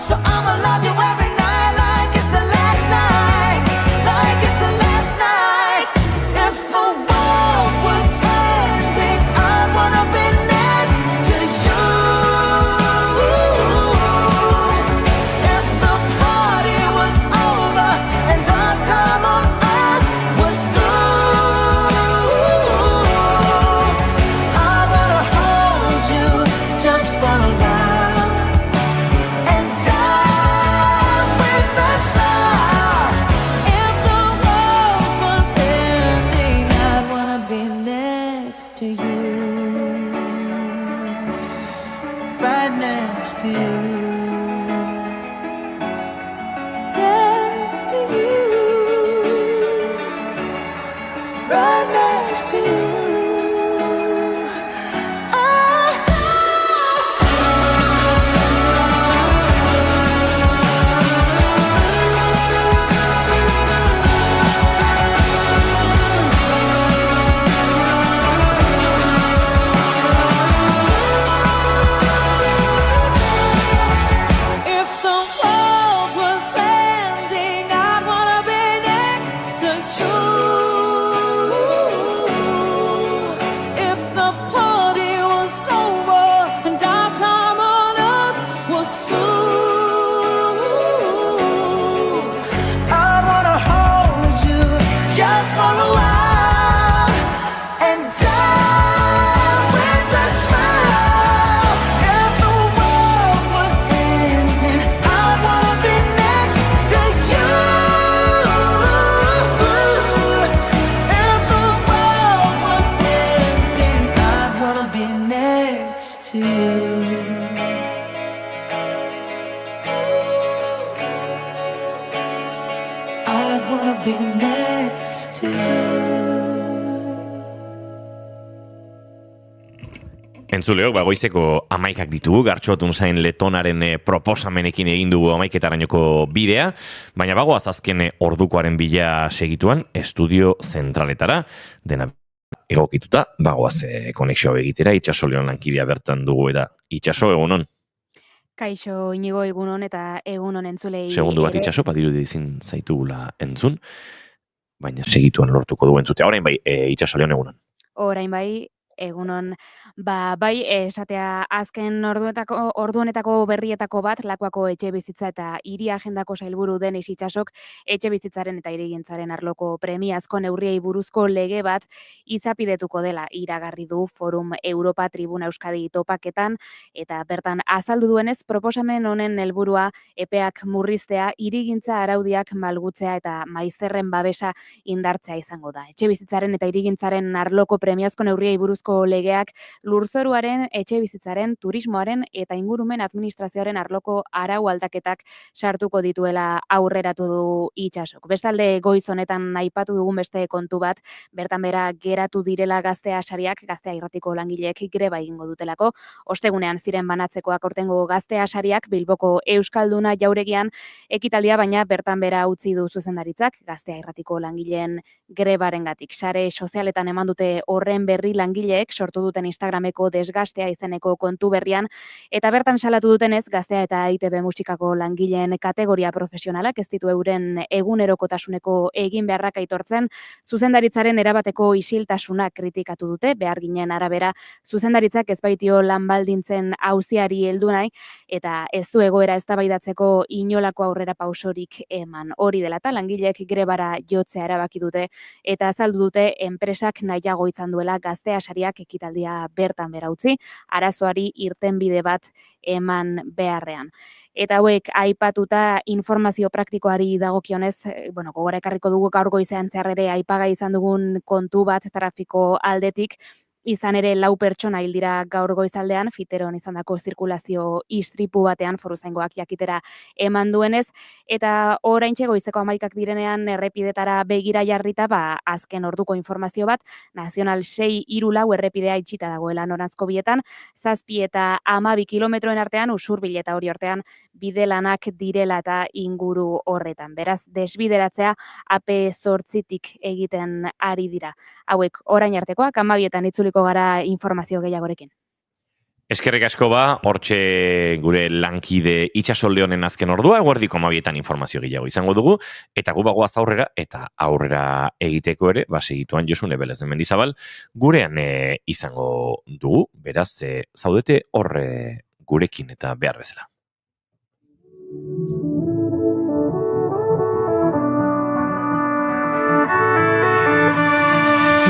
so I'ma love you every night like it's the last night, like it's the last night. If the world was ending, I'd wanna be next to you. If the party was over and our time on earth was through, I'd wanna hold you just for a while and die with a smile. If the world was ending, I'd wanna be next to you, right next to you, next to you, right next to you. If the world was ending, I'd wanna be next to you. If the party was over and our time on earth was through, I'd wanna hold you just for a while and die with a smile. If the world was ending, I'd wanna be next to you. If the world was ending, I'd wanna be next to you. I'd wanna be next to you. Entzuleok, goizeko 11 ditugu, Gartxotun zain Letonaren proposamenekin egin dugu 11-etarainoko bidea, baina bagoaz azken ordukoaren bila segituan, estudio zentraletara, dena egokituta, bagoaz konexioa egitera, Itxaso Leon lankidea bertan dugu, eta Itxaso, egunon? Kaixo, Inigo, egunon eta egunon entzulei. Segundu bat Itxaso, badirudi ezin zaitugula entzun, baina segituan lortuko du entzutea. Orain bai, Itxaso Leon, egunon. Orain bai, egunon, bai, esatea azken orduanetako berrietako bat, Lakuako etxe bizitza eta hiri agendako sailburu Denis Itsasok etxe bizitzaren eta hirigintzaren arloko premiazko neurriei buruzko lege bat izapidetuko dela iragarri du Forum Europa Tribuna Euskadi topaketan, eta bertan azaldu duenez proposamen honen helburua epeak murriztea, hirigintza araudiak malgutzea eta maizterren babesa indartzea izango da. Etxe bizitzaren eta hirigintzaren arloko premiazko neurriei buruzko buruzko legeak lurzoruaren, etxebizitzaren, turismoaren eta ingurumen administrazioaren arloko arau aldaketak sartuko dituela aurreratu du Itsasok. Bestalde goiz honetan aipatu dugun beste kontu bat, bertan bera geratu direla Gaztea sariak, Gaztea irratiko langileek greba egingo dutelako. Ostegunean ziren banatzekoak aurtengo Gaztea sariak Bilboko Euskalduna jauregian ekitaldia, baina bertan bera utzi du zuzendaritzak Gaztea irratiko langileen grebarengatik. Sare sozialetan eman dute horren berri langileek sortu duten Instagrameko desgastea izeneko kontu berrian, eta bertan salatu dutenez Gaztea eta ITB musikako langileen kategoria profesionalak ez ditu euren egunerokotasuneko egin beharrak aitortzen, zuzendaritzaren erabateko isiltasuna kritikatu dute, beharginen arabera zuzendaritzak ez baitio lan baldintzen auziari heldu nahi, eta ez du egoera eztabaidatzeko inolako aurrera pausorik eman. Hori dela eta langileek grebara jotzea erabaki dute, eta azaldu dute enpresak nahiago izan duela Gaztea sariak ekitaldia bertan bera utzi, arazoari irtenbide bat eman beharrean. Eta hauek aipatuta informazio praktikoari dagokionez, gogora ekarriko dugu gaur goizean zehar ere aipagai izan dugun kontu bat trafiko aldetik, izan ere 4 pertsona hil dira gaur goizaldean, Fiteron izandako zirkulazio istripu batean foruzaingoak jakitera eman duenez, eta oraintxe goizeko 11 direnean errepidetara begira jarrita, azken orduko informazio bat, Nazional 634 errepidea itxita dagoela noranzko bietan, 7 eta 12 kilometroen artean, Usurbil eta hori artean bide lanak direla eta inguru horretan. Beraz, desbideratzea AP8tik egiten ari dira. Hauek orain artekoak, 12etan itzuliko gara informazio gehiagorekin. Eskerrik asko hortxe gure lankide Itxasolde honen azken ordua, eguerdiko 12etan informazio gehiago izango dugu, eta gu bagoaz aurrera, eta aurrera egiteko ere, segituan Josune Belezen Mendizabal, gurean izango dugu, beraz, zaudete horre gurekin eta behar bezala.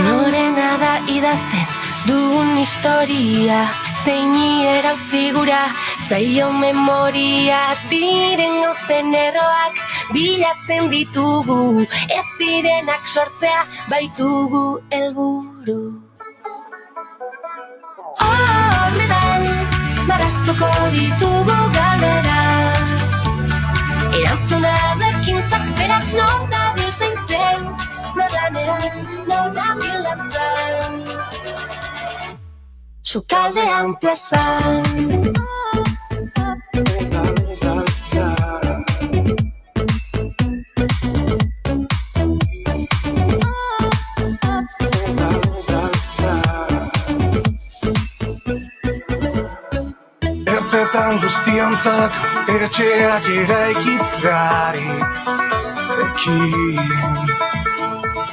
Norena da idazten dugun historia, zeini erauzi gura, zaio memoria, diren gauzen erroak bilatzen ditugu, ez direnak sortzea baitugu helburu. Horretan, marraztuko ditugu galdera, erantzuna bekintzak berak nor dabil zaintzen, nor lanean, nor dabil lantzan. Sukaldean plazan. Ertzetan guztiontzak etxeak eraikitzeari ekin.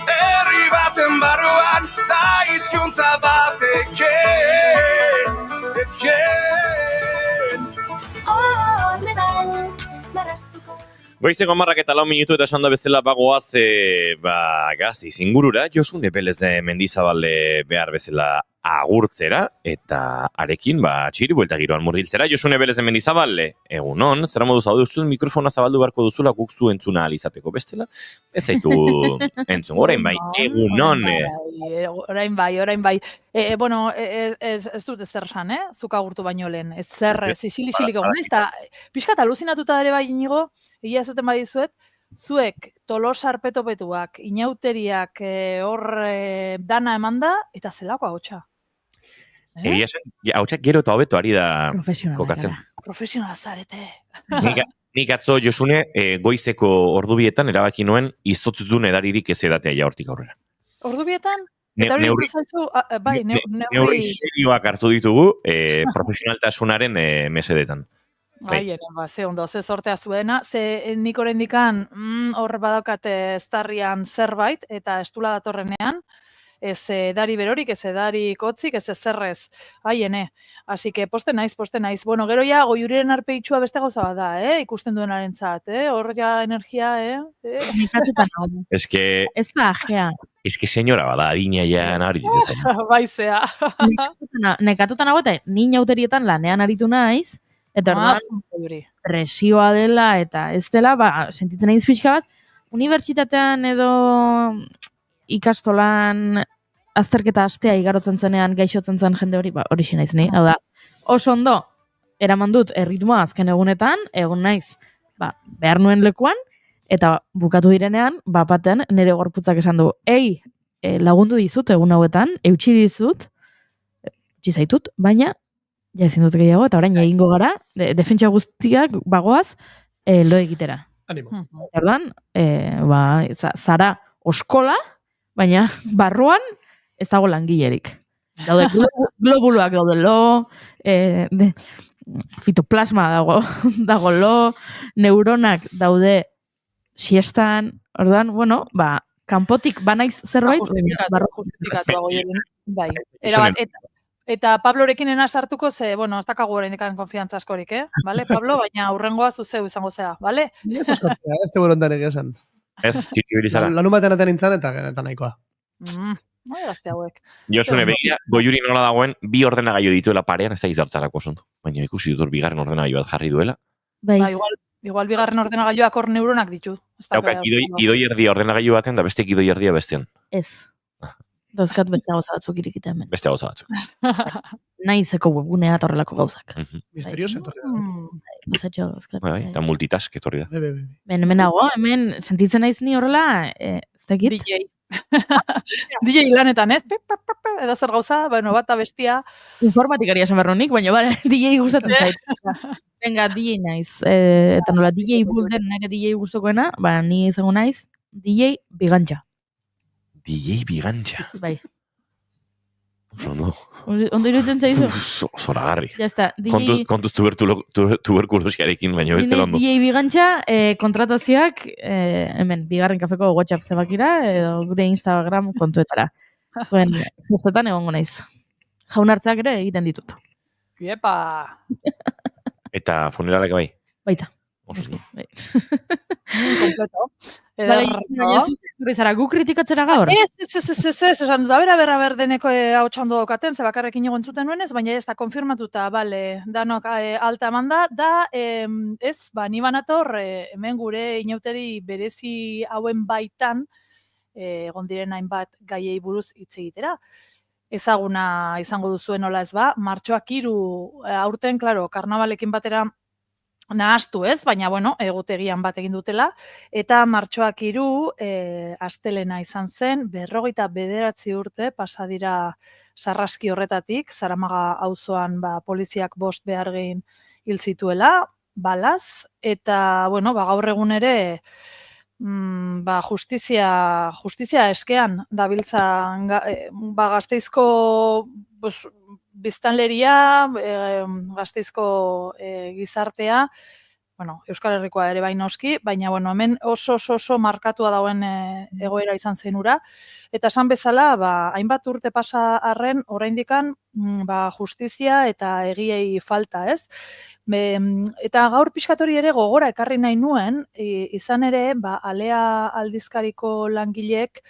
Herri baten barruan da hizkuntza bateken. Goizeko 10:04 eta esan da bezala bagoaz Gazteiz ingurura, Josune Belezen Mendizabal behar bezala agurtzera, eta arekin txiri buelta giroan murgiltzera. Josune Belezen Mendizabal, egunon, zera modu zaude ustuz mikrofona zabaldu beharko duzula guk zu entzuna alizateko bestela, ez zaitu entzun, orain bai, egunon. Orain bai. Bueno, ez dut ezer esan, zuk agurtu baino lehen, ez zer, isilik egon, eta pixkat aluzinatuta ere bai inigo, egia ezaten bai dizuet, zuek Tolosa arpetopetuak, inauteriak hor dana emanda, eta zelako ahotsa. Egia zen, ahotsak gero eta hobeto ari da kokatzen. Profesionala zarete. Nik atzo, Josune, goizeko ordubietan erabaki nuen izotzudun edaririk ez edatea ja hortik aurrera. Ordubietan? Eta hori zaizu, bai, neurri serioak hartu ditugu profesionaltasunaren mesedetan. Ze ondo, ze sortea zuena, ze nik orendikan hor badaukat eztarrian zerbait, eta estula datorrenean, ez edari berorik, ez edari kotzik, ez ezerrez, Así que poste naiz. Bueno, gero ja, goiuriren arpeitxua beste gauza bat da, ikusten duenaren zat, hor ja energia, Nekatutan hau. Ez da ajea. Ez que senyora bada, adina ja nahori ditzen. Baizea. Nekatutan hau eta ni inauterietan lanean aritu naiz, eta orduan presioa dela eta ez dela, sentitzen naiz pixka bat, unibertsitatean edo ikastolan azterketa astea igarotzen zenean gaixotzen zen jende hori, hori naiz ni. Hau da, oso ondo, eraman dut erritmoa azken egunetan, egon naiz, behar nuen lekuan, eta bukatu direnean, baten nire gorputzak esan du, lagundu dizut egun hauetan, eutxi dizut, eutxi zaitut, baina, ja ezin dut gehiago, eta orain egingo gara, defentsa guztiak bagoaz, lo egitera. Animo. Erdan, zara oskola, baina barruan ez dago langilerik. Daude globuloak daude lo, fitoplasma dago lo, neuronak daude siestan, orduan, bueno, kanpotik banaiz zerbait, bai. Eta Pablorekin ena sartuko ze, bueno, ez dakagu oraindik konfiantza askorik, vale, Pablo, baina aurrengoa zuzeu izango zea, vale? Ez askotzea, ez te borontan egia esan. Ez, txitxibirizara. Lanun batean atean nintzen eta nahikoa. Gazte hauek. Josune, begira, Goiuri nola dagoen, bi ordenagailu dituela parean, ez da izartzarako asunto. Baina ikusi dut bigarren ordenagailu bat jarri duela. Igual bigarren ordenagailuak hor neuronak ditu. Dauka, idoi erdia ordenagailu baten, da beste idoi erdia bestean. Ez. Dozkat beste gauza batzuk irikita hemen. Beste gauza batzuk. Naizeko webgunea eta horrelako gauzak. Misterioso etorri da. Eta multitask etorri da. Hemen sentitzen naiz ni horrela, ez dakit? DJ lanetan, ez? Edo zer gauza, bueno, bata bestia. Informatikaria esan berronik, baina DJ gustatzen zait. Venga, DJ naiz. Eta nola, DJ bulden nire DJ gustokoena, ni izango naiz, DJ Bigantxa. DJ Bigantxa. Bai. Ondo iruditzen zaizu? Zoragarri. Ya está. Kontuz tuberkulosiarekin, baina beste londo. DJ Bigantxa, kontratazioak, hemen, bigarren kafeko WhatsApp zebakira, edo gure Instagram kontuetara. Zuen, zuztetan egongo naiz. Jaunartzeak ere egiten ditut. Iepa! Eta funeralak bai? Baita. Kompleto. Zara, gu kritikatzera gaur? Ez, esan dut, aber deneko hau txando daukaten, ze bakarrekin egon zuten nuenez, baina ez da konfirmatuta, bale, danok alta emanda, da, ez, ni banator, hemen gure inauteri berezi hauen baitan, egon diren hainbat gaiei buruz hitz egitera. Ezaguna izango duzuen nola ez martxoak 3 aurten, klaro, karnabalekin batera nahastu ez, baina, bueno, egutegian bat egin dutela, eta martxoak 3 astelena izan zen, 49 urte pasadira sarraski horretatik, Zaramaga auzoan poliziak 5 behargein hil zituela, balaz, eta, bueno, gaur egun ere, justizia eskean dabiltza Gasteizko biztanleria, Gasteizko gizartea, bueno, Euskal Herrikoa ere bai noski, baina bueno, hemen oso markatua dauen egoera izan zen ura, eta esan bezala, hainbat urte pasa arren, oraindikan justizia eta egiei falta, ez? Eta gaur pixkatori ere gogora ekarri nahi nuen, izan ere, Alea aldizkariko langilek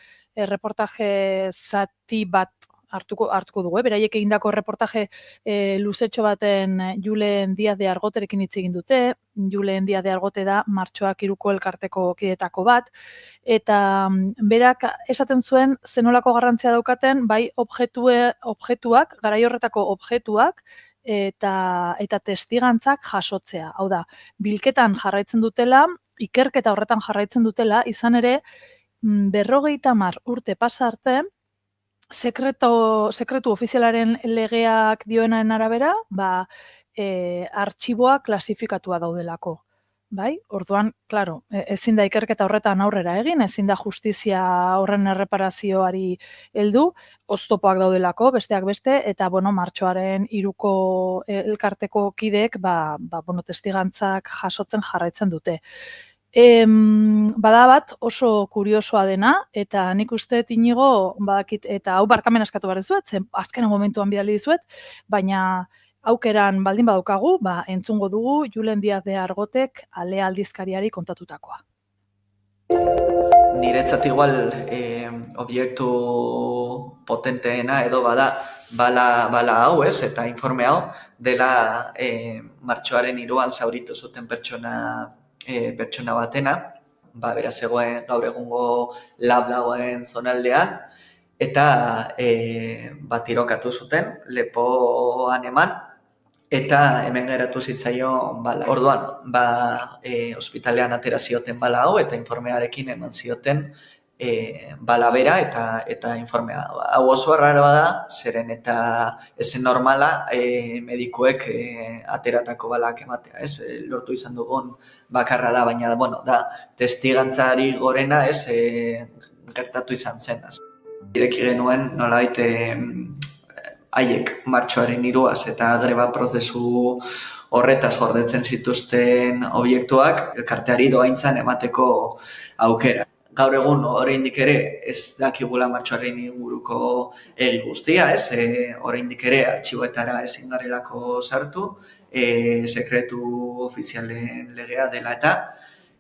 reportaje zati bat hartuko dugu, beraiek egindako reportaje luzetxo baten Julen Díaz de Argoterekin hitz egin dute. Julen Díaz de Argote da martxoak 3ko elkarteko kidetako bat, eta berak esaten zuen zenolako garrantzia daukaten, bai objektuak, garai horretako objektuak, eta testigantzak jasotzea. Hau da, bilketan jarraitzen dutela, ikerketa horretan jarraitzen dutela, izan ere, 50 urte pasa arte, sekretu ofizialaren legeak dioenaren arabera, artxiboa klasifikatua daudelako. Bai, orduan, klaro, ezin da ikerketa horretan aurrera egin, ezin da justizia horren erreparazioari heldu, oztopoak daudelako, besteak beste, eta, bueno, martxoaren 3ko elkarteko kideek, testigantzak jasotzen jarraitzen dute. Bada bat oso kuriosoa dena, eta nik uste Inigo, badakit, eta hau barkamen askatu behar dizuet, zen azken momentuan bidali dizuet, baina aukeran baldin badaukagu, entzungo dugu Julen Díaz de Argotek Alea aldizkariari kontatutakoa. Niretzat igual obiektu potenteena edo bala hau ez, eta informe hau, dela martxoaren 3an zauritu zuten pertsona batena, beraz egoen gaur egungo lab dagoen zonaldean, eta tirokatu zuten, lepoan eman, eta hemen geratu zitzaion bala. Orduan, ospitalean atera zioten bala hau, eta informearekin eman zioten bala bera eta informea. Hau oso arraroa da, zeren eta ezen normala medikuek ateratako balak ematea, ez? Lortu izan dugun bakarra da, baina da testigantzari gorena, ez? Gertatu izan zen. Ireki genuen nolabait haiek martxoaren 3 eta greba prozesu horretaz gordetzen zituzten obiektuak elkarteari dohaintzan emateko aukera. Gaur egun oraindik ere ez dakigula martxoaren inguruko egi guztia, ez? Oraindik ere artxiboetara ezin garelako sartu, sekretu ofizialen legea dela eta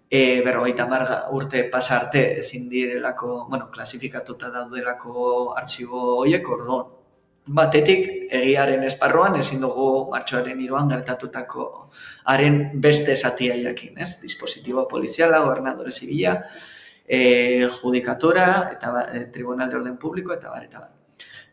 50 urte pasa arte ezin direlako, klasifikatuta daudelako artxibo horiek, orduan. Batetik, egiaren esparruan ezin dugu martxoaren 3 gertatutako haren beste zatia jakin, ez? Dispositibo poliziala, gobernadore zibila, judikatura, eta tribunal de orden publiko, eta bar.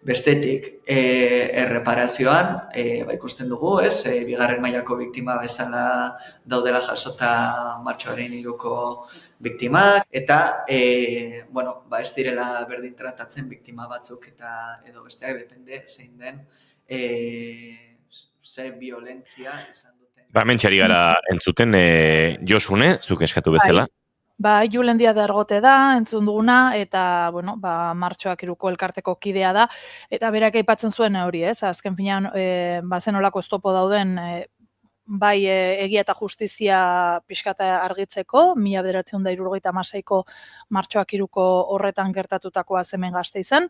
Bestetik, erreparazioan, ikusten dugu, ez? Bigarren mailako biktima bezala daudela jasota martxoaren 3ko biktimak, eta ez direla berdin tratatzen biktima batzuk eta edo besteak, depende zein den ze violentzia izan duten. Hemen txari gara entzuten, Josune, zuk eskatu bezala. Julen Díaz de Argote da, entzun duguna, eta, martxoak 3ko elkarteko kidea da, eta berak aipatzen zuen hori, ez? Azken finean, zen olako estopo dauden, bai egia eta justizia pixkata argitzeko, 1976ko martxoak 3ko horretan gertatutakoa hemen Gasteizen,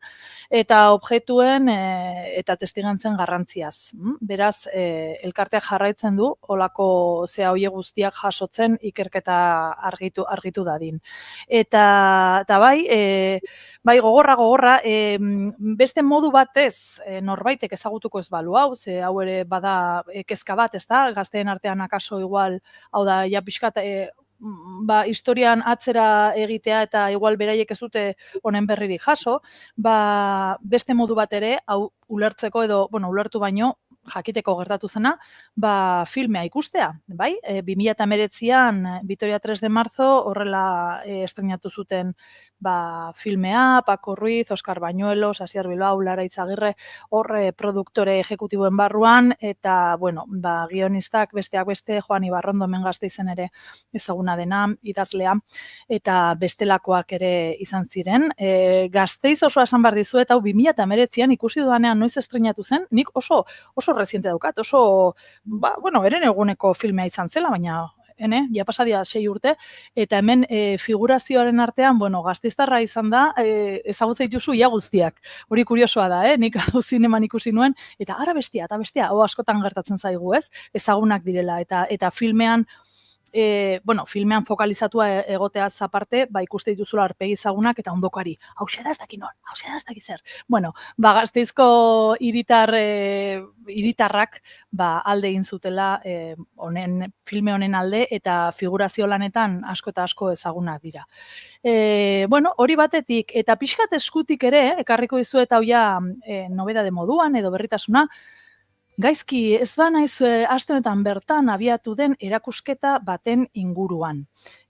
eta objektuen eta testigantzen garrantziaz. Beraz, elkarteak jarraitzen du, olako zea hoie guztiak jasotzen ikerketa argitu dadin. Eta bai gogorra, beste modu batez norbaitek ezagutuko ez balu hau, ze hau ere bada kezka bat, ez da, gazteen artean akaso igual, hau da, ja pixkat, historian atzera egitea eta igual beraiek ez dute honen berririk jaso, beste modu bat ere, hau ulertzeko edo, ulertu baino, jakiteko gertatu zena, filmea ikustea, bai? 2019an, Vitoria 3 de marzo, horrela estrenatu zuten filmea, Paco Ruiz, Oscar Bañuelos, Asier Bilbao, Lara Itzagirre, horre produktore ejekutiboen barruan, eta, guionistak besteak beste, Joan Ibarrondo hemen Gasteizen ere ezaguna dena, idazlea, eta bestelakoak ere izan ziren. Gasteiz oso esan behar dizu, eta 2019an ikusi dudanean noiz estrenatu zen, nik oso reciente daukat, oso, eren eguneko filmea izan zela, baina, ja pasadia 6 urte, eta hemen figurazioaren artean, gasteiztarra izan da, ezagutza dituzu ia guztiak. Hori kuriosoa da, nik zineman ikusi nuen, eta ara bestia, askotan gertatzen zaigu, ez? Ezagunak direla, eta filmean, filmean fokalizatua egoteaz aparte, ikuste dituzula aurpegi ezagunak eta ondokari. Hauxe da ez daki non, hauxe da ez daki zer. Gasteizko hiritarrak alde egin zutela filme honen alde eta figurazio lanetan asko eta asko ezagunak dira. Hori batetik, eta pixkat eskutik ere, ekarriko dizu eta hoia nobedade moduan edo berritasuna, gaizki, ez naiz aste honetan bertan abiatu den erakusketa baten inguruan.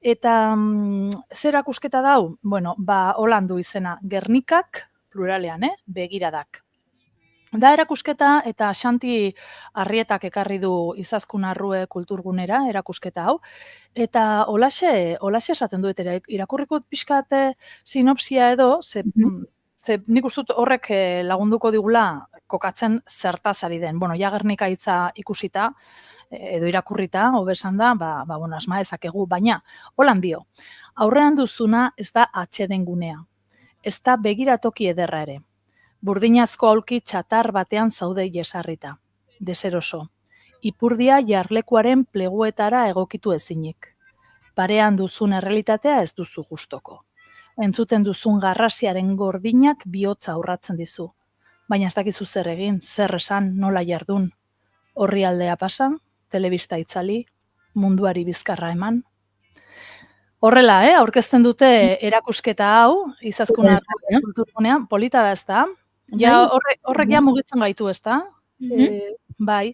Eta zer erakusketa dau? Holan du izena, Gernikak, pluralean, begiradak. Da erakusketa eta Xanti Arrietak ekarri du Izaskun Arrue kulturgunera erakusketa hau. Eta holaxe esaten duet, irakurriko pixkat sinopsia edo, nik uste dut horrek lagunduko digula kokatzen zertaz ari den. Ja Gernika hitza ikusita, edo irakurrita, hobesan da, asma dezakegu, baina, holan dio, aurrean duzuna ez da atxeden gunea, ez da begiratoki ederra ere. Burdinazko aulki txatar batean zaude jesarrita, deseroso, ipurdia jarlekuaren pleguetara egokitu ezinik. Parean duzun errealitatea ez duzu gustoko. Entzuten duzun garrasiaren gordinak bihotza aurratzen dizu. Baina ez dakizu zer egin, zer esan, nola jardun. Horri aldea pasa, telebista itzali, munduari bizkarra eman. Horrela, aurkezten dute erakusketa hau, Izaskun Arrue kulturgunean, polita da, ezta? Ja, horrek ja mugitzen gaitu, ezta? Bai.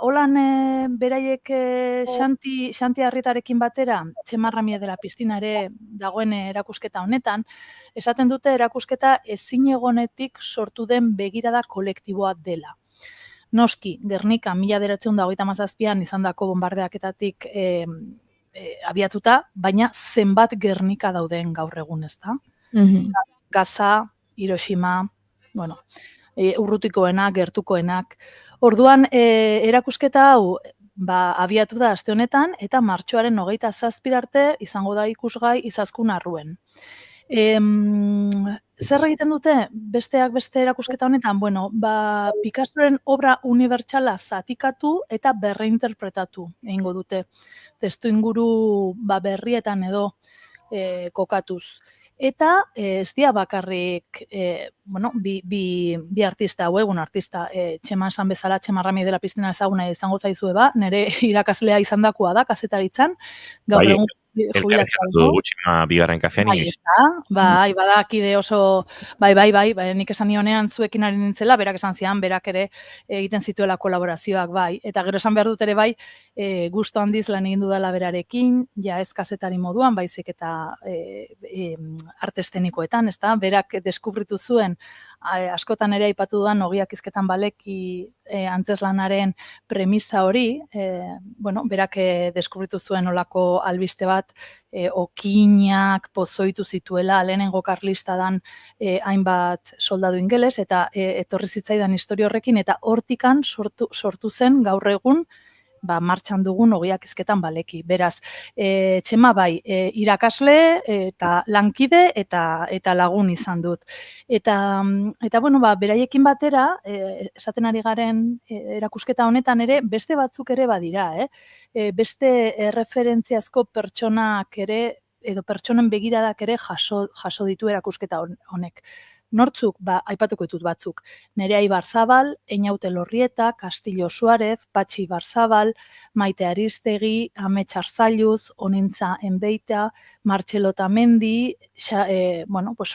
Holan beraiek Xanti Arrietarekin batera, Txema Ramírez de la Piscina ere dagoen erakusketa honetan, esaten dute erakusketa ezinegonetik sortu den begirada kolektiboa dela. Noski, Gernika 1937an izandako bombardeaketatik abiatuta, baina zenbat Gernika dauden gaur egun, ezta? Gaza, Hiroshima, urrutikoenak, gertukoenak. Orduan, erakusketa hau abiatu da aste honetan, eta martxoaren 27 arte izango da ikusgai Izaskun Arruen. Zer egiten dute besteak beste erakusketa honetan? Picassoren obra unibertsala zatikatu eta berreinterpretatu egingo dute. Testu inguru berrietan edo kokatuz. Eta ez dira bakarrik bi artista, egun artista, Txema esan bezala, Txema Ramírez de la Piscina ezaguna izango zaizue nire irakaslea izandakoa da, kazetaritzan. Gaur egun elkarrizkatu dugu Txema bigarren kafean inoiz. Bai, badakide oso, bai, nik esan nionean zuekin ari nintzela, berak esan zian, berak ere egiten zituela kolaborazioak, bai. Eta gero esan behar dut ere bai, gusto handiz lan egin dudala berarekin, ja ez kazetari moduan, baizik eta arte estenikoetan, ez da? Berak deskubritu zuen, askotan ere aipatu dudan Ogiak hizketan baleki antzeslanaren premisa hori, berak deskubritu zuen olako albiste bat, okinak pozoitu zituela, lehenengo karlistadan hainbat soldadu ingeles, eta etorri zitzaidan historia horrekin, eta hortikan sortu zen gaur egun, martxan dugun Ogiak hizketan baleki. Beraz, Txema bai, irakasle eta lankide eta lagun izan dut. Eta beraiekin batera, esaten ari garen erakusketa honetan ere, beste batzuk ere badira, beste erreferentziazko pertsonak ere, edo pertsonen begiradak ere jaso ditu erakusketa honek. Nortzuk, aipatuko ditut batzuk. Nerea Ibarzabal, Einaute Lorrieta, Castillo Suárez, Patxi Ibarzabal, Maite Aristegi, Amets Arzailuz, Onintza Enbeita, Martxelo Tamendi,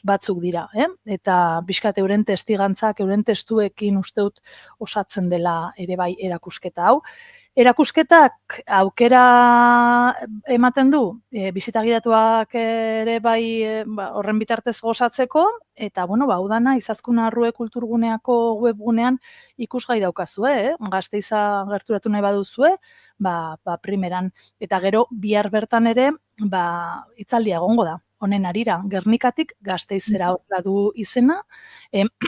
batzuk dira. Eta bizkat euren testigantzak, euren testuekin usteut osatzen dela ere bai erakusketa hau. Erakusketak aukera ematen du, bisitagidatuak ere bai horren bitartez gozatzeko, eta hau dana Izaskun Arrue kulturguneako webgunean ikusgai daukazue, Gasteiza gerturatu nahi baduzue, primeran. Eta gero bihar bertan ere, hitzaldia egongo da, honen arira, Gernikatik Gasteizera horrela du izena,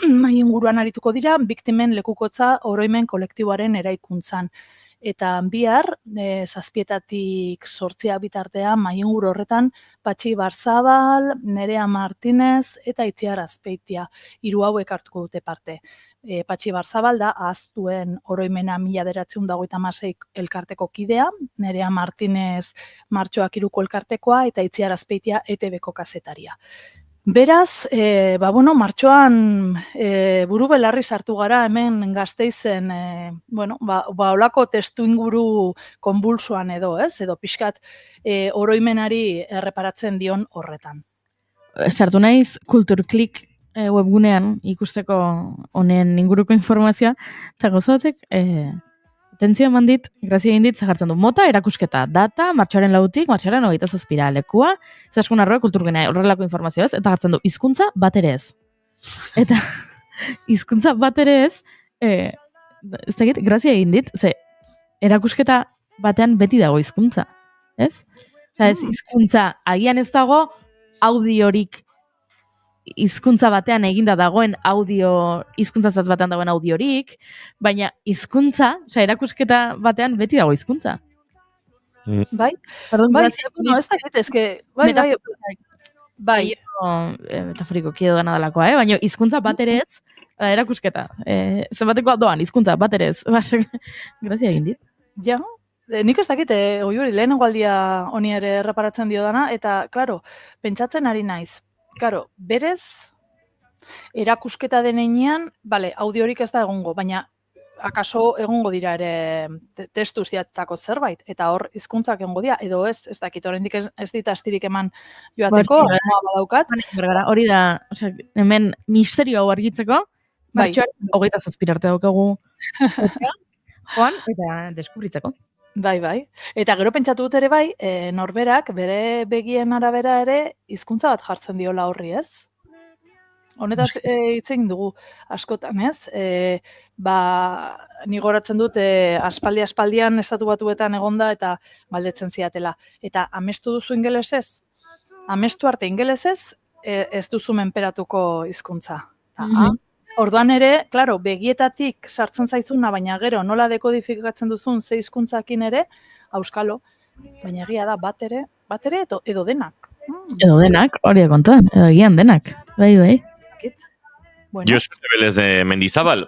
mai inguruan arituko dira, biktimen lekukotza oroimen kolektiboaren eraikuntzan. Eta bihar, 7:00 8:00 bitartean, mai inguru horretan, Patxi Ibarzabal, Nerea Martinez eta Itziar Azpeitia, 3 hauek hartuko dute parte. Patxi Ibarzabal da ahaztuen oroimena 1956 elkarteko kidea, Nerea Martinez Martxoak 3ko elkartekoa eta Itziar Azpeitia ETB-ko kazetaria. Beraz, martxoan buru belarri sartu gara hemen Gasteizen, olako testu inguru konbulsoan edo pixkat oroimenari erreparatzen dion horretan. Sartu naiz Kulturklik webgunean ikusteko honen inguruko informazioa, eta gozatek, atentzio eman dit, grazia egin dit, zagartzen du, mota erakusketa, data, martxoaren 4-tik, martxoaren 27 lekua, Izaskun Arrue kulturgunea horrelako informazioa ez, eta gartzen du, hizkuntza bat ere ez. Eta hizkuntza bat ere ez, ez dakit, grazia egin dit, erakusketa batean beti dago hizkuntza, ez? Ez hizkuntza, agian ez dago audiorik hizkuntza batean eginda dagoen hizkuntzazat batean dagoen audiorik, baina hizkuntza, erakusketa batean beti dago hizkuntza. Bai? Ez dakit, eske, bai. Metaforiko kiedo dana dalakoa, baina hizkuntza bat ere ez, erakusketa. Zenbateko doan, hizkuntza bat ere ez. Grazia egin dit. Ja, nik ez dakit, oiuri, lehenengo aldia honi ere erreparatzen dio dana, eta, klaro, pentsatzen ari naiz. Karo, berez, erakusketa denean, audiorik ez da egongo, baina akaso egongo dira ere testu ziatako zerbait, eta hor hizkuntzak egongo dira, edo ez dakit, oraindik ez dit astirik eman joateko, badaukat. Hori da, hemen misterio hau argitzeko, martxoaren 27 arte daukagu joan, eta deskubritzeko. Bai. Eta gero pentsatu dut ere bai, norberak bere begien arabera ere hizkuntza bat jartzen diola horri, ez? Honetaz hitz egin dugu askotan, ez? Ni goratzen dut aspaldian Estatu Batuetan egonda eta galdetzen ziatela. Eta amestu duzu ingelesez? Amestu arte ingelesez ez duzu menperatuko hizkuntza. Orduan ere, claro, begietatik sartzen zaizuna, baina gero nola dekodifikatzen duzun ze hizkuntzakin ere, auskalo, baina egia da bat ere edo denak. Edo denak, hori kontuan, edo egian denak. Bai. Bueno. Josu Belez de Mendizabal,